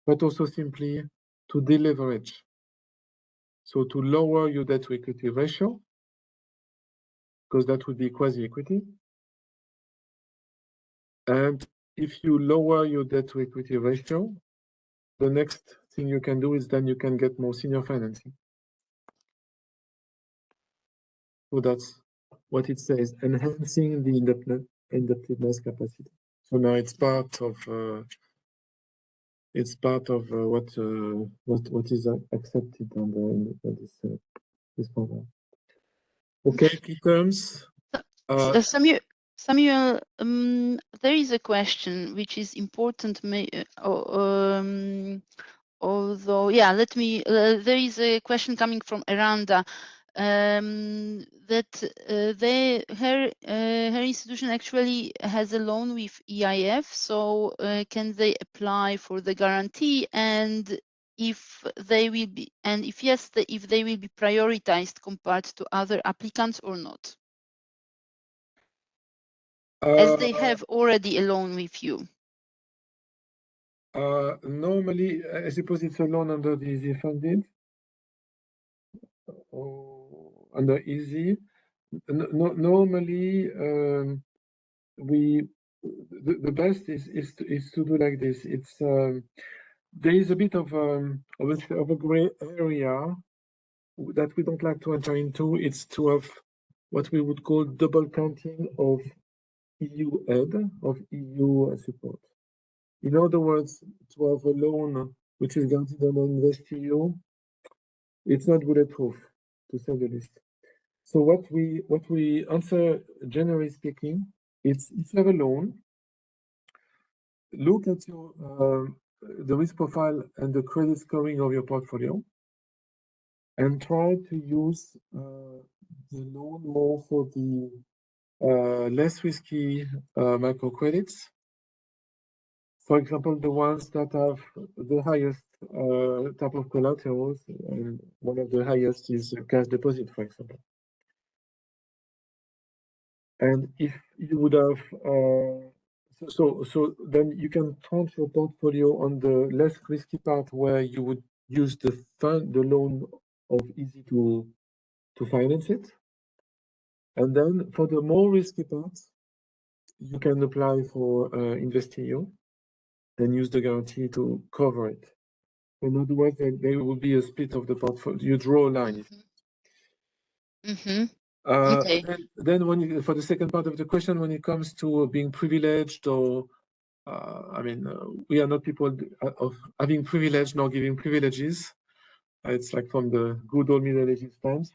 but also simply to deleverage. So to lower your debt to equity ratio, because that would be quasi-equity. And if you lower your debt to equity ratio, the next thing you can do is then you can get more senior financing. So that's what it says, enhancing the indebtedness capacity. So now it's part of what is accepted under this program. Okay, key terms. Samuel, there is a question which is important. Although, yeah, there is a question coming from Aranda that her institution actually has a loan with EIF. So can they apply for the guarantee, and if they will be, and if yes, if they will be prioritized compared to other applicants or not? As they have already a loan with you. Normally, I suppose it's a loan under the EaSI funded or under EaSI. Normally, the best is to do like this. It's there is a bit of a gray area that we don't like to enter into. It's to have what we would call double counting of EU aid, of EU support. In other words, to have a loan which is guaranteed under InvestEU, it's not bulletproof, to say the least. So what we answer, generally speaking, it's if you have a loan, look at your the risk profile and the credit scoring of your portfolio, and try to use the loan more for the less risky microcredits. For example, the ones that have the highest type of collaterals, and one of the highest is cash deposit, for example. And if you would have, so then you can tranche your portfolio on the less risky part where you would use the loan of EaSI to finance it. And then for the more risky parts, you can apply for InvestEU and use the guarantee to cover it. In other words, there will be a split of the portfolio. You draw a line. Okay. Then for the second part of the question, when it comes to being privileged or, I mean, we are not people of having privilege nor giving privileges. It's like from the good old Middle Ages times.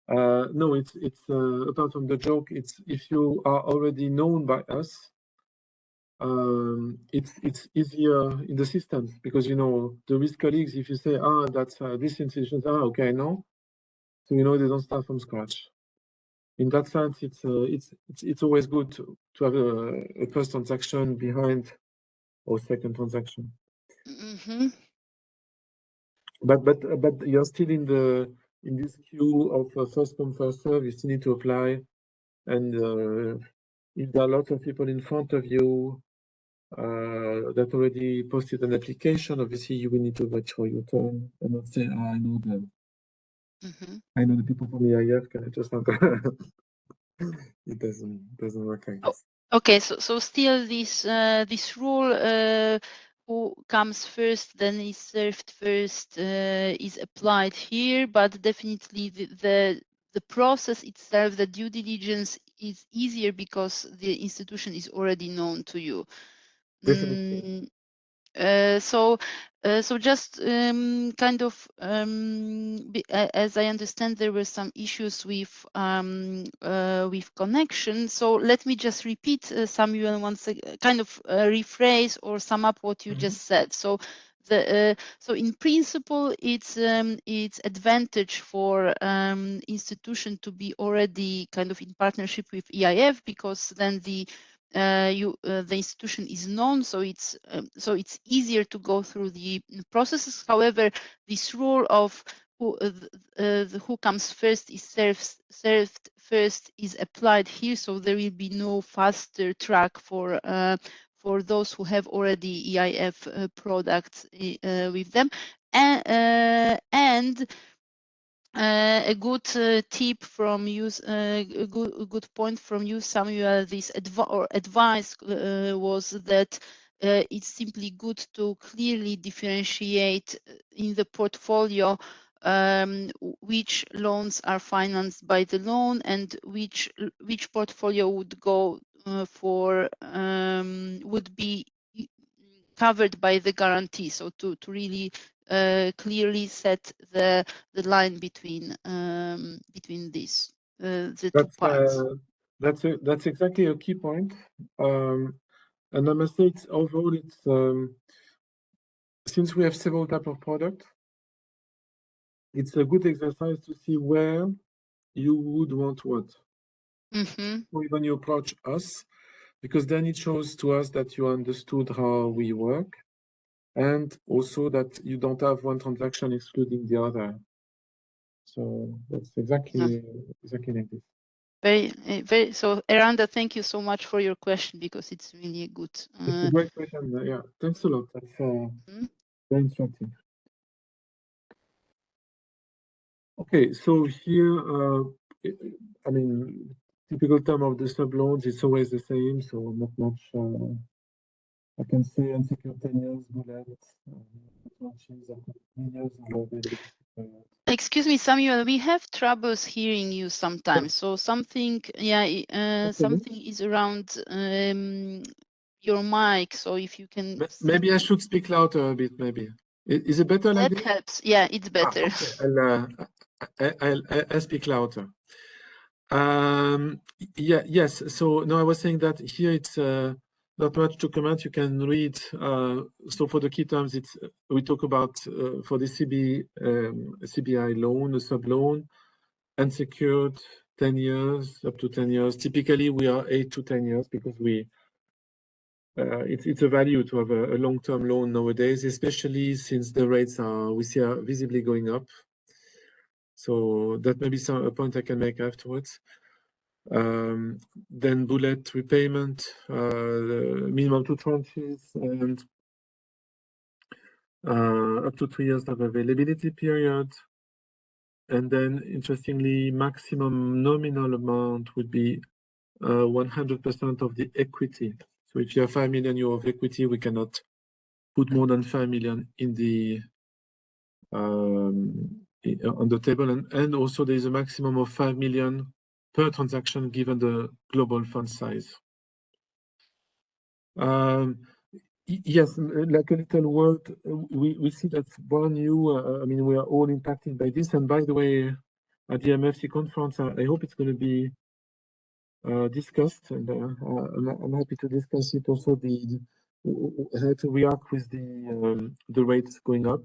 No, it's apart from the joke, it's if you are already known by us, it's easier in the systems because the risk colleagues, if you say that's this institution, okay, no, so they don't start from scratch. In that sense, it's always good to have a first transaction behind or second transaction. But you're still in this queue of first come first serve. You still need to apply, and if there are lots of people in front of you that already posted an application, obviously you will need to wait for your turn and not say, I know them. I know the people from EIF. Can I just not? It doesn't work like this. Okay, so still this rule, who comes first, then is served first, is applied here, but definitely the process itself, the due diligence is easier because the institution is already known to you. Definitely. So just kind of as I understand, there were some issues with connection. So let me just repeat, Samuel, once kind of rephrase or sum up what you just said. So So in principle, it's advantage for institution to be already kind of in partnership with EIF, because then the institution is known, so it's easier to go through the processes. However, this rule of who comes first is served first is applied here, so there will be no faster track for those who have already EIF products with them. And a good tip from you, a good point from you, Samuel, this advice was that it's simply good to clearly differentiate in the portfolio which loans are financed by the loan and which portfolio would go would be covered by the guarantee. So to really clearly set the line between these the two parts. That's exactly a key point. And I must say, overall, it's since we have several types of products, it's a good exercise to see where you would want what. Or when you approach us, because then it shows to us that you understood how we work, and also that you don't have one transaction excluding the other. So that's exactly like this. Very. So, Eranda, thank you so much for your question, because it's really a good. It's a great question. Yeah, thanks a lot. That's very instructive. Okay, so here, I mean, typical term of the sub loans, it's always the same, so not much. I can say unsecured 10 years, bullet, Excuse me, Samuel, we have troubles hearing you sometimes. So something, something is around your mic. So if you can, maybe I should speak louder a bit. Maybe is it better like that this? helps. Yeah, it's better. Okay. I'll speak louder. Yes. So no, I was saying that here it's not much to comment. You can read. So for the key terms, it's we talk about for the CBI loan, a sub loan, unsecured 10 years, up to 10 years. Typically, we are 8 to 10 years because it's a value to have a long-term loan nowadays, especially since the rates we see are visibly going up. So that may be a point I can make afterwards. Then bullet repayment, minimum 2 tranches, and up to 3 years of availability period. And then, interestingly, maximum nominal amount would be 100% of the equity. So if you have 5 million euro of equity, we cannot put more than 5 million in the on the table, and also there is a maximum of 5 million per transaction given the global fund size. Yes, like a little word, we see that one new. I mean, we are all impacted by this. And by the way, at the MFC conference, I hope it's going to be discussed, and I'm happy to discuss it also. How to react with the rates going up,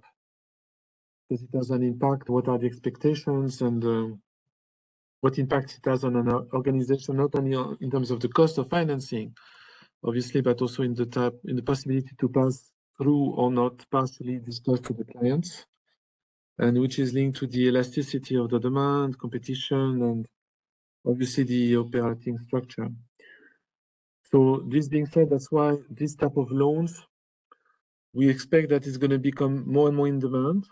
because it has an impact. What are the expectations, and what impact it has on an organization, not only in terms of the cost of financing, obviously, but also in the possibility to pass through or not partially this cost to the clients, and which is linked to the elasticity of the demand, competition, and obviously the operating structure. So this being said, that's why this type of loans, we expect that it's going to become more and more in demand,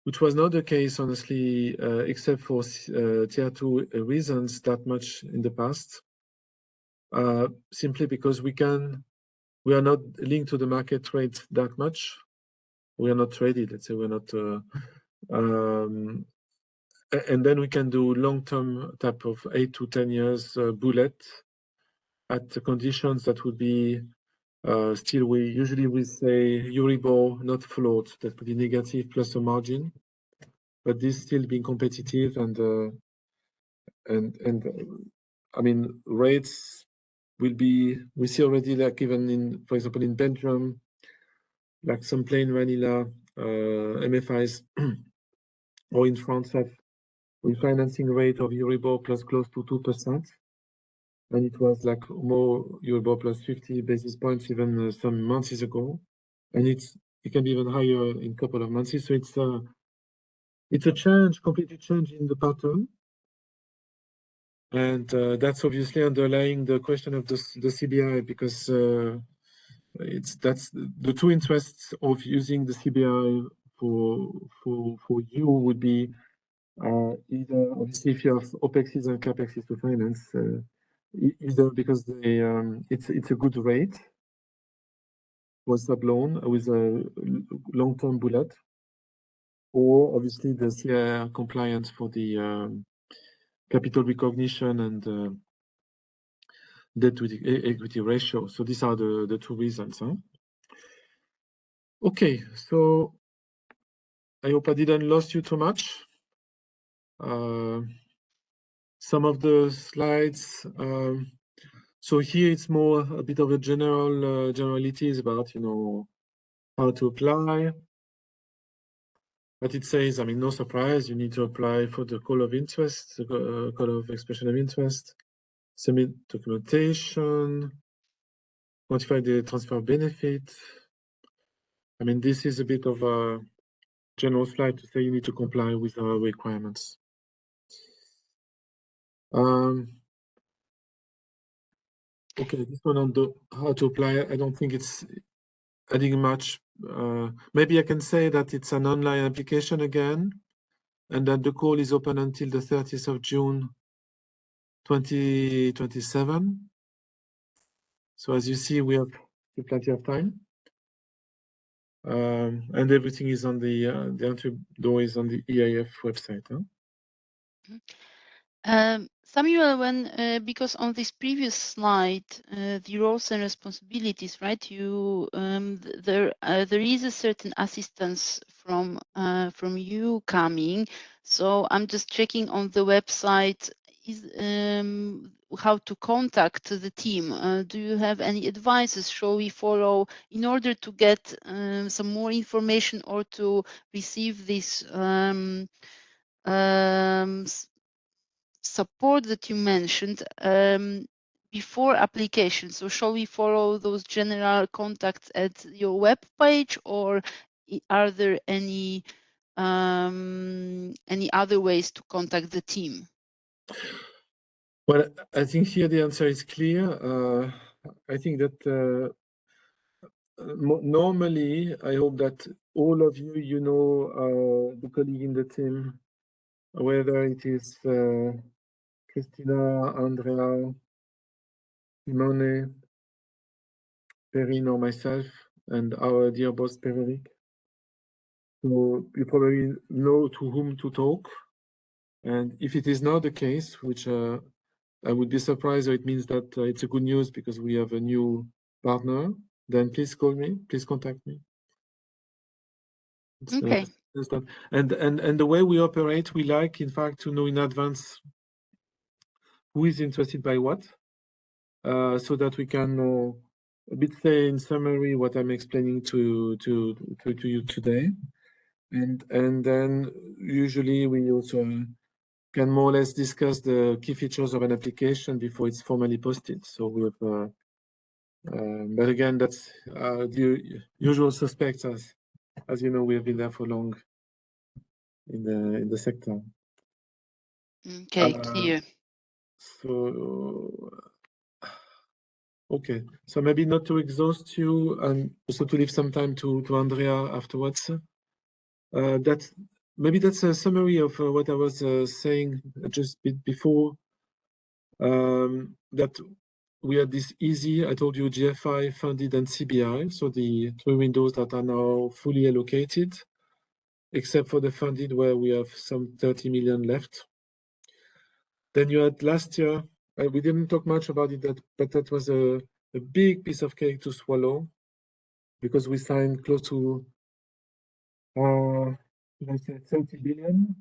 which was not the case, honestly, except for tier 2 reasons that much in the past, simply because we are not linked to the market rate that much. We are not traded, let's say we're not, and then we can do long-term type of 8 to 10 years bullet at the conditions that would be still, we usually say Euribor, not float, that would be negative plus a margin, but this still being competitive, and I mean, rates will be, we see already, like even in, for example, in Belgium, like some plain vanilla MFIs, or in France have refinancing rate of Euribor plus close to 2%. And it was like more Euribor plus 50 basis points even some months ago. And it can be even higher in a couple of months. So it's a change, completely change in the pattern. And that's obviously underlying the question of the CBI, because that's the two interests of using the CBI for you would be either, obviously, if you have OPEXs and CAPEXs to finance, either because it's a good rate for sub loan with a long-term bullet, or obviously the CIR compliance for the capital recognition and debt to equity ratio. So these are the two reasons. Huh? Okay, so I hope I didn't lose you too much. Some of the slides. So here it's more a bit of a generalities about, you know, how to apply. But it says, I mean, no surprise, you need to apply for the call of interest, the call of expression of interest, submit documentation, quantify the transfer benefit. I mean, this is a bit of a general slide to say you need to comply with our requirements. Okay, this one on the how to apply, I don't think it's adding much. Maybe I can say that it's an online application again, and that the call is open until the 30th of June 2027. So as you see, we have plenty of time. And everything is on the entry door is on the EIF website. Huh? Samuel, because on this previous slide, the roles and responsibilities, right? There is a certain assistance from you coming. So I'm just checking on the website how to contact the team. Do you have any advices? Shall we follow in order to get some more information or to receive this support that you mentioned before application? So shall we follow those general contacts at your web page, or are there any other ways to contact the team? Well, I think here the answer is clear. I think that normally, I hope that all of you, you know, the colleague in the team, whether it is Christina, Andrea, Simone, Perrine, or myself, and our dear boss, Peric. So you probably know to whom to talk. And if it is not the case, which I would be surprised, or it means that it's a good news because we have a new partner, then please call me, please contact me. Okay. And the way we operate, we like, in fact, to know in advance who is interested by what, so that we can a bit say in summary what I'm explaining to you today, and then usually we also can more or less discuss the key features of an application before it's formally posted. So we have, but again, that's the usual suspects, as you know, we have been there for long in the sector. Okay, clear. So okay, so maybe not to exhaust you, and also to leave some time to Andrea afterwards. Maybe that's a summary of what I was saying just a bit before. That we had this EaSI, I told you, GFI funded and CBI, so the three windows that are now fully allocated, except for the funded where we have some 30 million left. Then you had last year, we didn't talk much about it, but that was a big piece of cake to swallow, because we signed close to, let's say 30 billion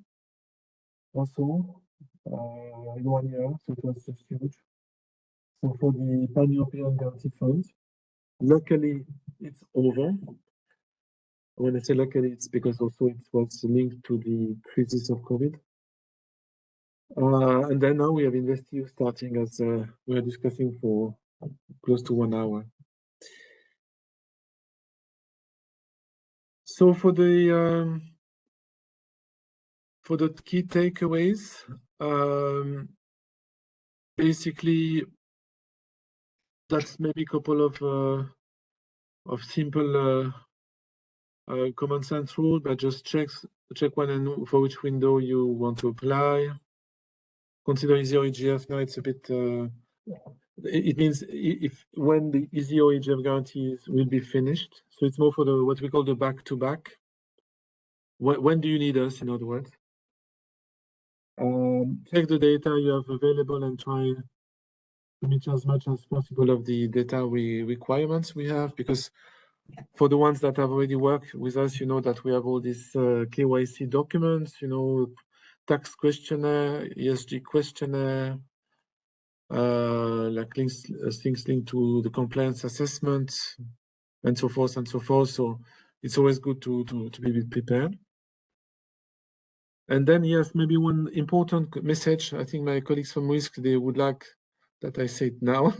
or so in 1 year, so it was just huge. So for the Pan-European Guarantee Fund, luckily it's over. when I say luckily, it's because also it was linked to the crisis of COVID. And then now we have InvestEU starting as we are discussing for close to 1 hour. So for the key takeaways, basically that's maybe a couple of simple common sense rule, but just check when and for which window you want to apply. Consider EaSI or EGF. Now it's a bit. It means if when the EaSI or EGF guarantees will be finished. So it's more for the what we call the back-to-back. When do you need us? In other words, check the data you have available and try to meet as much as possible of the data requirements we have, because for the ones that have already worked with us, you know that we have all these KYC documents, you know, tax questionnaire, ESG questionnaire, like things linked to the compliance assessment, and so forth and so forth. So it's always good to be prepared. And then, yes, maybe one important message, I think my colleagues from Risk, they would like that I say it now.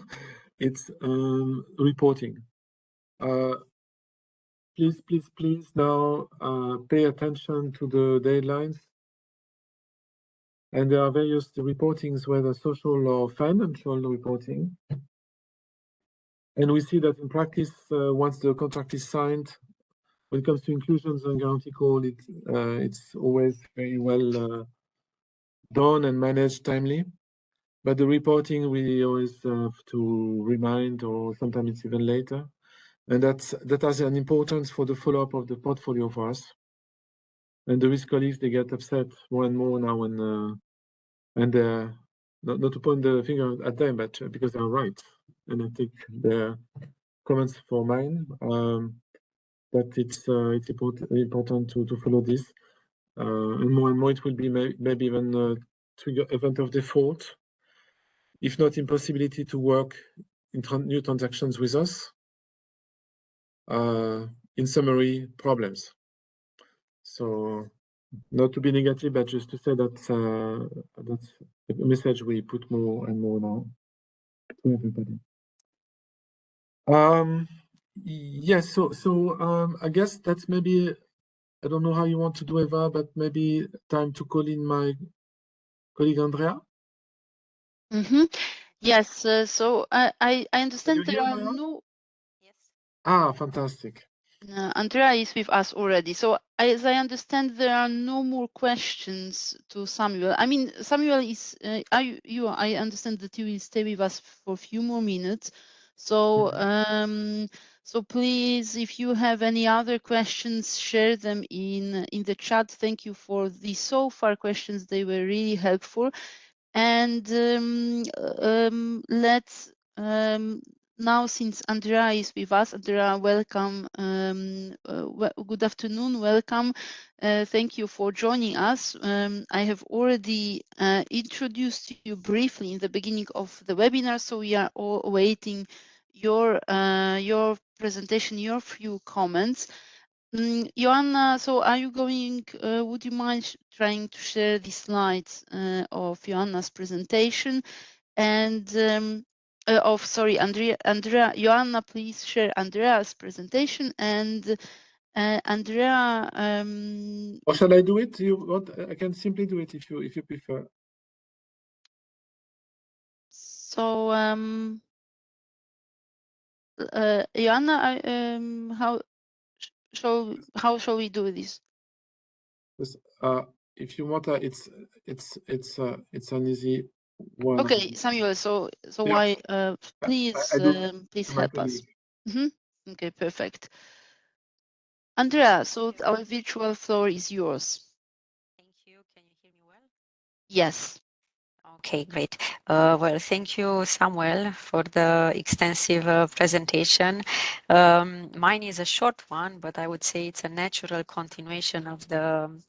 It's reporting. Please now pay attention to the deadlines. And there are various reportings, whether social or financial reporting. And we see that in practice, once the contract is signed, when it comes to inclusions and guarantee call, it's always very well done and managed timely. But the reporting, we always have to remind, or sometimes it's even later. And that has an importance for the follow-up of the portfolio for us. And the risk colleagues, they get upset more and more now, and not to point the finger at them, but because they're right. And I take their comments for mine. But it's important to follow this. And more it will be maybe even trigger event of default, if not impossibility to work in new transactions with us. In summary, problems. So not to be negative, but just to say that that's a message we put more and more now to everybody. Yes, so I guess that's maybe, I don't know how you want to do, Eva, but maybe time to call in my colleague Andrea. Yes, so I understand there are Andrea? no. Yes. Ah, fantastic. Andrea is with us already. So as I understand, there are no more questions to Samuel. I mean, Samuel is, I understand that you will stay with us for a few more minutes. So, so please, if you have any other questions, share them in the chat. Thank you for the so far questions. They were really helpful. And let's now, since Andrea is with us, Andrea, welcome. Good afternoon, welcome. Thank you for joining us. I have already introduced you briefly in the beginning of the webinar, so we are all awaiting your presentation, your few comments. Joanna, so are you going, would you mind trying to share the slides of Joanna's presentation? And Andrea, Joanna, please share Andrea's presentation. And Andrea, or shall I do it? You want? I can simply do it if you prefer. So Joanna, how shall we do this? If you want, it's an easy one. Okay, Samuel. So Yeah. why? Please, please help us. Okay, perfect. Andrea, so our virtual floor is yours. Thank you. Can you hear me well? Yes. Okay, great. Well, thank you, Samuel, for the extensive presentation. Mine is a short one, but I would say it's a natural continuation of the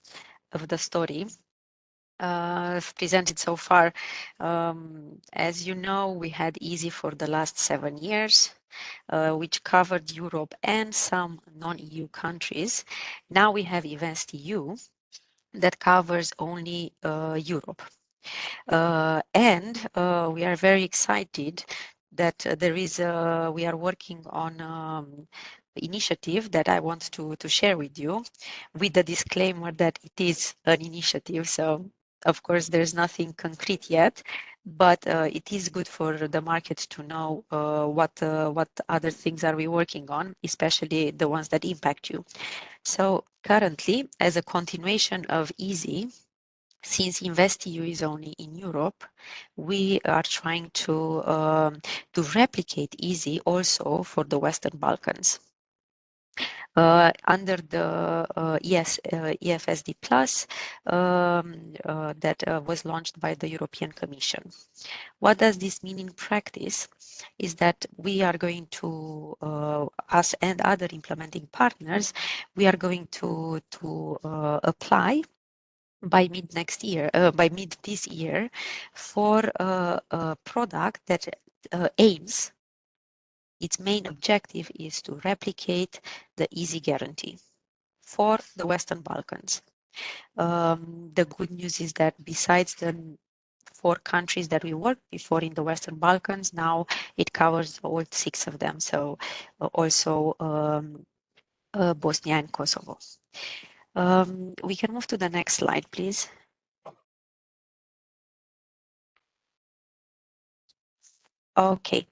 story. presented so far. As you know, we had EaSI for the last 7 years, which covered Europe and some non-EU countries. Now we have InvestEU that covers only Europe. And we are very excited that we are working on initiative that I want to share with you, with the disclaimer that it is an initiative. So of course there's nothing concrete yet, but it is good for the market to know what other things are we working on, especially the ones that impact you. So currently, as a continuation of EaSI, since InvestEU is only in Europe, we are trying to replicate EaSI also for the Western Balkans. Under the EFSD Plus that was launched by the European Commission. What does this mean in practice? Is that we are going to, us and other implementing partners, we are going to apply by mid next year, by mid this year, for a product that aims, its main objective is to replicate the EaSI guarantee for the Western Balkans. The good news is that besides the 4 countries that we worked before in the Western Balkans, now it covers all 6 of them. So also Bosnia and Kosovo. We can move to the next slide, please. Okay.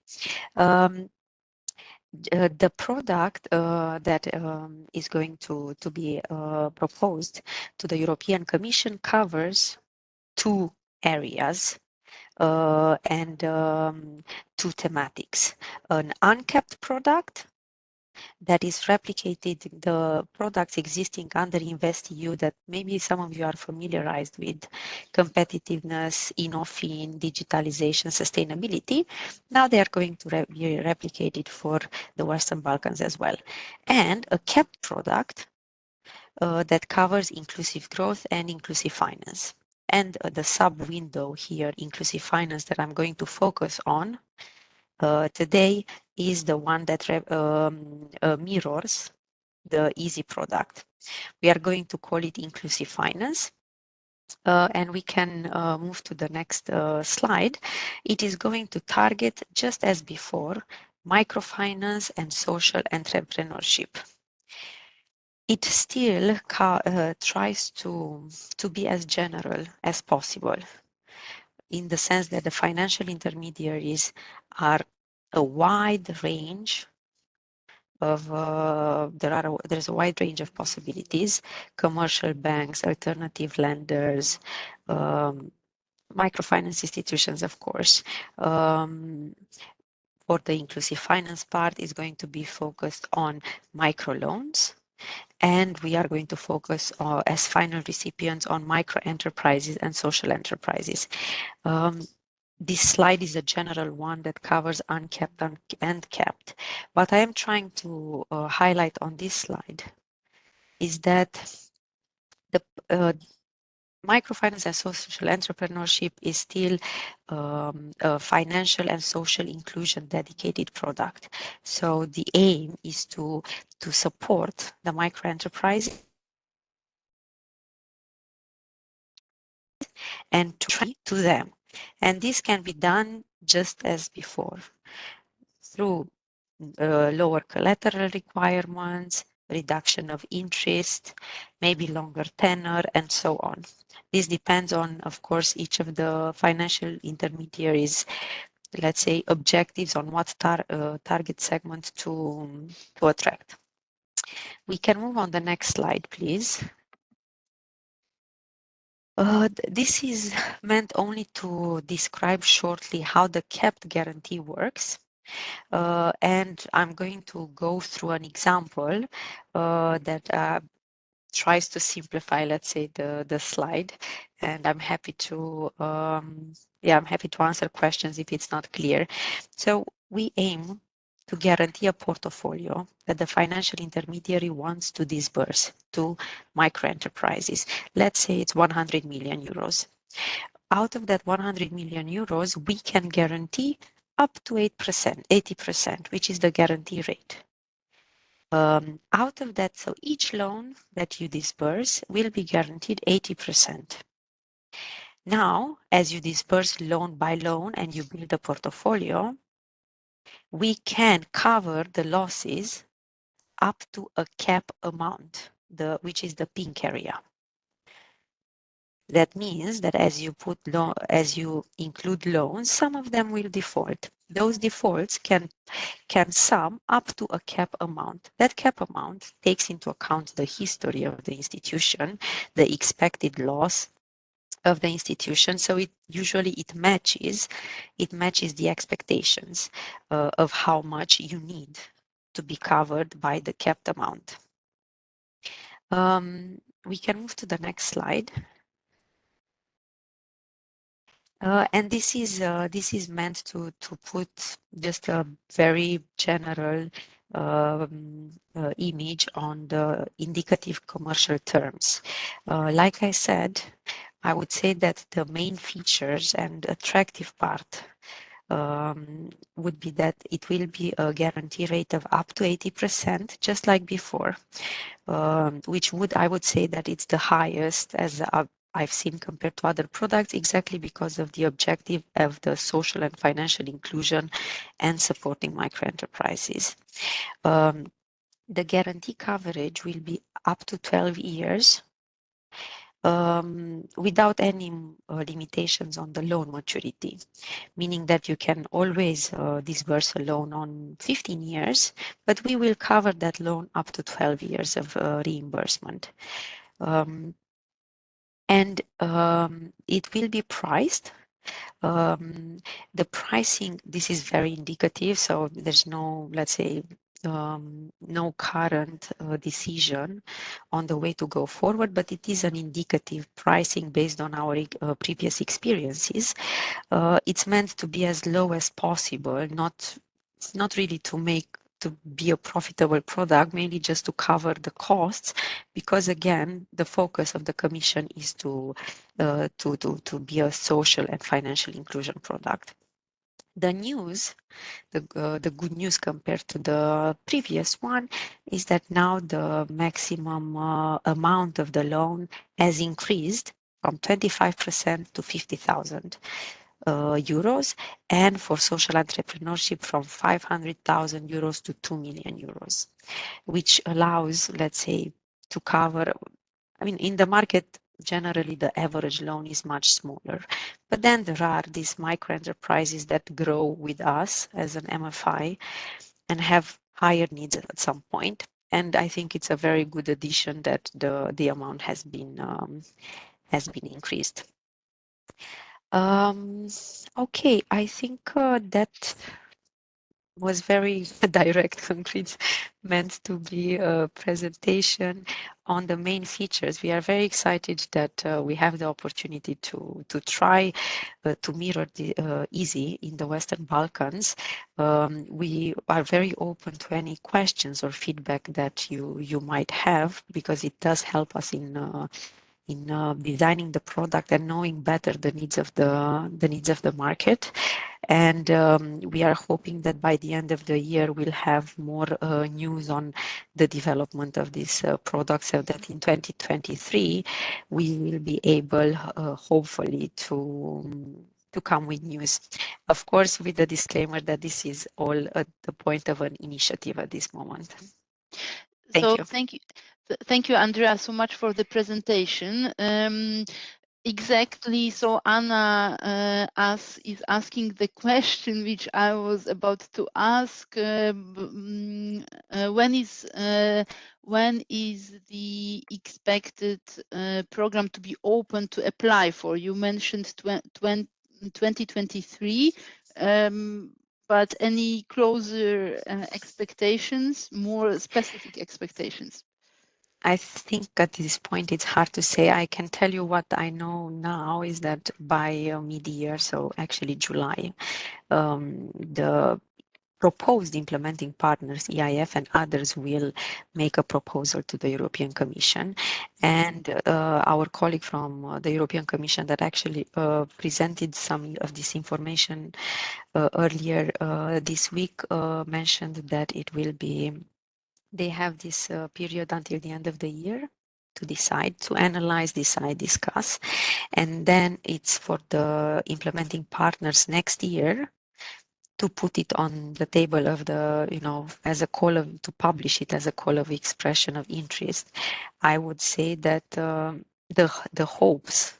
The product that is going to be proposed to the European Commission covers 2 areas and 2 thematics. An uncapped product that is replicated the products existing under InvestEU that maybe some of you are familiarized with: competitiveness, Innofin, digitalization, sustainability. Now they are going to be replicated for the Western Balkans as well. And a capped product that covers inclusive growth and inclusive finance. And the sub-window here, inclusive finance, that I'm going to focus on today is the one that mirrors the EaSI product. We are going to call it inclusive finance. And we can move to the next slide. It is going to target, just as before, microfinance and social entrepreneurship. It still tries to be as general as possible, in the sense that the financial intermediaries are a wide range of there's a wide range of possibilities: commercial banks, alternative lenders, microfinance institutions, of course. For the inclusive finance part is going to be focused on microloans, and we are going to focus as final recipients on micro enterprises and social enterprises. This slide is a general one that covers uncapped and capped. What I am trying to highlight on this slide is that the microfinance and social entrepreneurship is still a financial and social inclusion dedicated product. So the aim is to support the micro enterprise and to try to them. And this can be done just as before, through lower collateral requirements, reduction of interest, maybe longer tenor, and so on. This depends on, of course, each of the financial intermediaries, let's say, objectives on what target segment to attract. We can move on the next slide, please. This is meant only to describe shortly how the capped guarantee works. And I'm going to go through an example that tries to simplify, let's say, the slide. And I'm happy to, I'm happy to answer questions if it's not clear. So we aim to guarantee a portfolio that the financial intermediary wants to disburse to micro enterprises. Let's say it's 100 million euros. Out of that 100 million euros, we can guarantee up to 8%, 80%, which is the guarantee rate. Out of that, so each loan that you disperse will be guaranteed 80%. Now, as you disperse loan by loan and you build a portfolio, we can cover the losses up to a cap amount, which is the pink area. That means that as you include loans, some of them will default. Those defaults can sum up to a cap amount. That cap amount takes into account the history of the institution, the expected loss of the institution. So it matches the expectations of how much you need to be covered by the capped amount. We can move to the next slide. And this is meant to put just a very general image on the indicative commercial terms. Like I said, I would say that the main features and attractive part would be that it will be a guarantee rate of up to 80%, just like before, which I would say that it's the highest as I've seen compared to other products, exactly because of the objective of the social and financial inclusion and supporting micro enterprises. The guarantee coverage will be up to 12 years without any limitations on the loan maturity, meaning that you can always disburse a loan on 15 years, but we will cover that loan up to 12 years of reimbursement. And it will be priced. The pricing, this is very indicative, so there's no, let's say, no current decision on the way to go forward, but it is an indicative pricing based on our previous experiences. It's meant to be as low as possible, not really to be a profitable product, mainly just to cover the costs, because again, the focus of the Commission is to be a social and financial inclusion product. The news, the good news compared to the previous one, is that now the maximum amount of the loan has increased from 25% to 50,000 euros, and for social entrepreneurship from 500,000 euros to 2 million euros, which allows, let's say, to cover. I mean, in the market, generally the average loan is much smaller, but then there are these micro enterprises that grow with us as an MFI and have higher needs at some point. And I think it's a very good addition that the amount has been increased. Okay, I think that was very direct, concrete, meant to be a presentation on the main features. We are very excited that we have the opportunity to try to mirror the EaSI in the Western Balkans. We are very open to any questions or feedback that you might have, because it does help us in designing the product and knowing better the needs of the market. And we are hoping that by the end of the year we'll have more news on the development of this product, so that in 2023 we will be able, hopefully, to come with news. Of course, with the disclaimer that this is all at the point of an initiative at this moment. Thank you, Andrea, so much for the presentation. Exactly. So Anna is asking the question which I was about to ask. When is the expected program to be open to apply for? You mentioned 2023. But any closer expectations, more specific expectations? I think at this point it's hard to say. I can tell you what I know now is that by mid-year, so actually July, the proposed implementing partners, EIF and others, will make a proposal to the European Commission. And our colleague from the European Commission that actually presented some of this information earlier this week mentioned that it will be, they have this period until the end of the year to decide, to analyze, decide, discuss. And then it's for the implementing partners next year to put it on the table of the, you know, as a call of, to publish it as a call of expression of interest. I would say that the hopes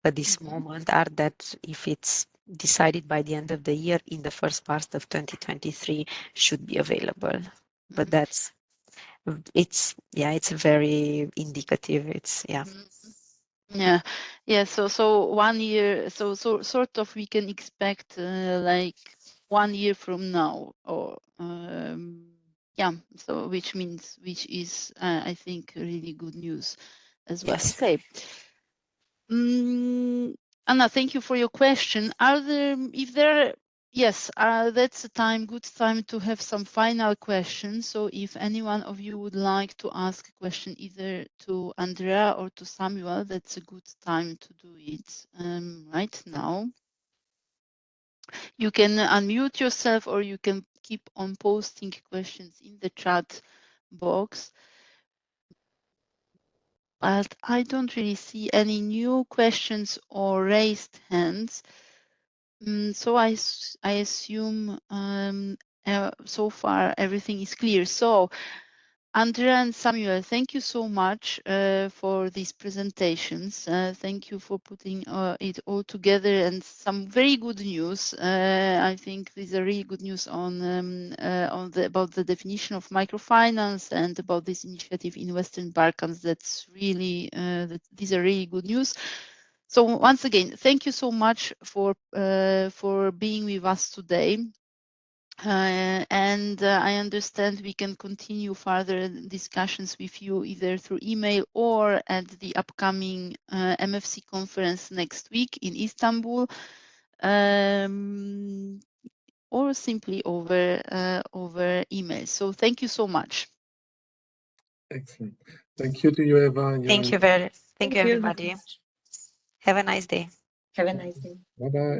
at this moment are that if it's decided by the end of the year, in the first part of 2023 should be available. But that's, it's, yeah, it's very indicative. It's, yeah. Yeah, yeah. So 1 year. So sort of we can expect like 1 year from now, or yeah. So which is I think really good news as well. Yes. Okay. Anna, thank you for your question. Are there, if there, yes, that's a good time to have some final questions. So if any one of you would like to ask a question either to Andrea or to Samuel, that's a good time to do it right now. You can unmute yourself, or you can keep on posting questions in the chat box. But I don't really see any new questions or raised hands. So I assume so far everything is clear. So Andrea and Samuel, thank you so much for these presentations. Thank you for putting it all together, and some very good news. I think these are really good news on about the definition of microfinance and about this initiative in Western Balkans. That's really these are really good news. So once again, thank you so much for being with us today. And I understand we can continue further discussions with you either through email or at the upcoming MFC conference next week in Istanbul, or simply over email. So thank you so much. Excellent. Thank you to you, Eva. And Thank you, everybody. Thank you. Have a nice day. Have a nice day. Bye-bye.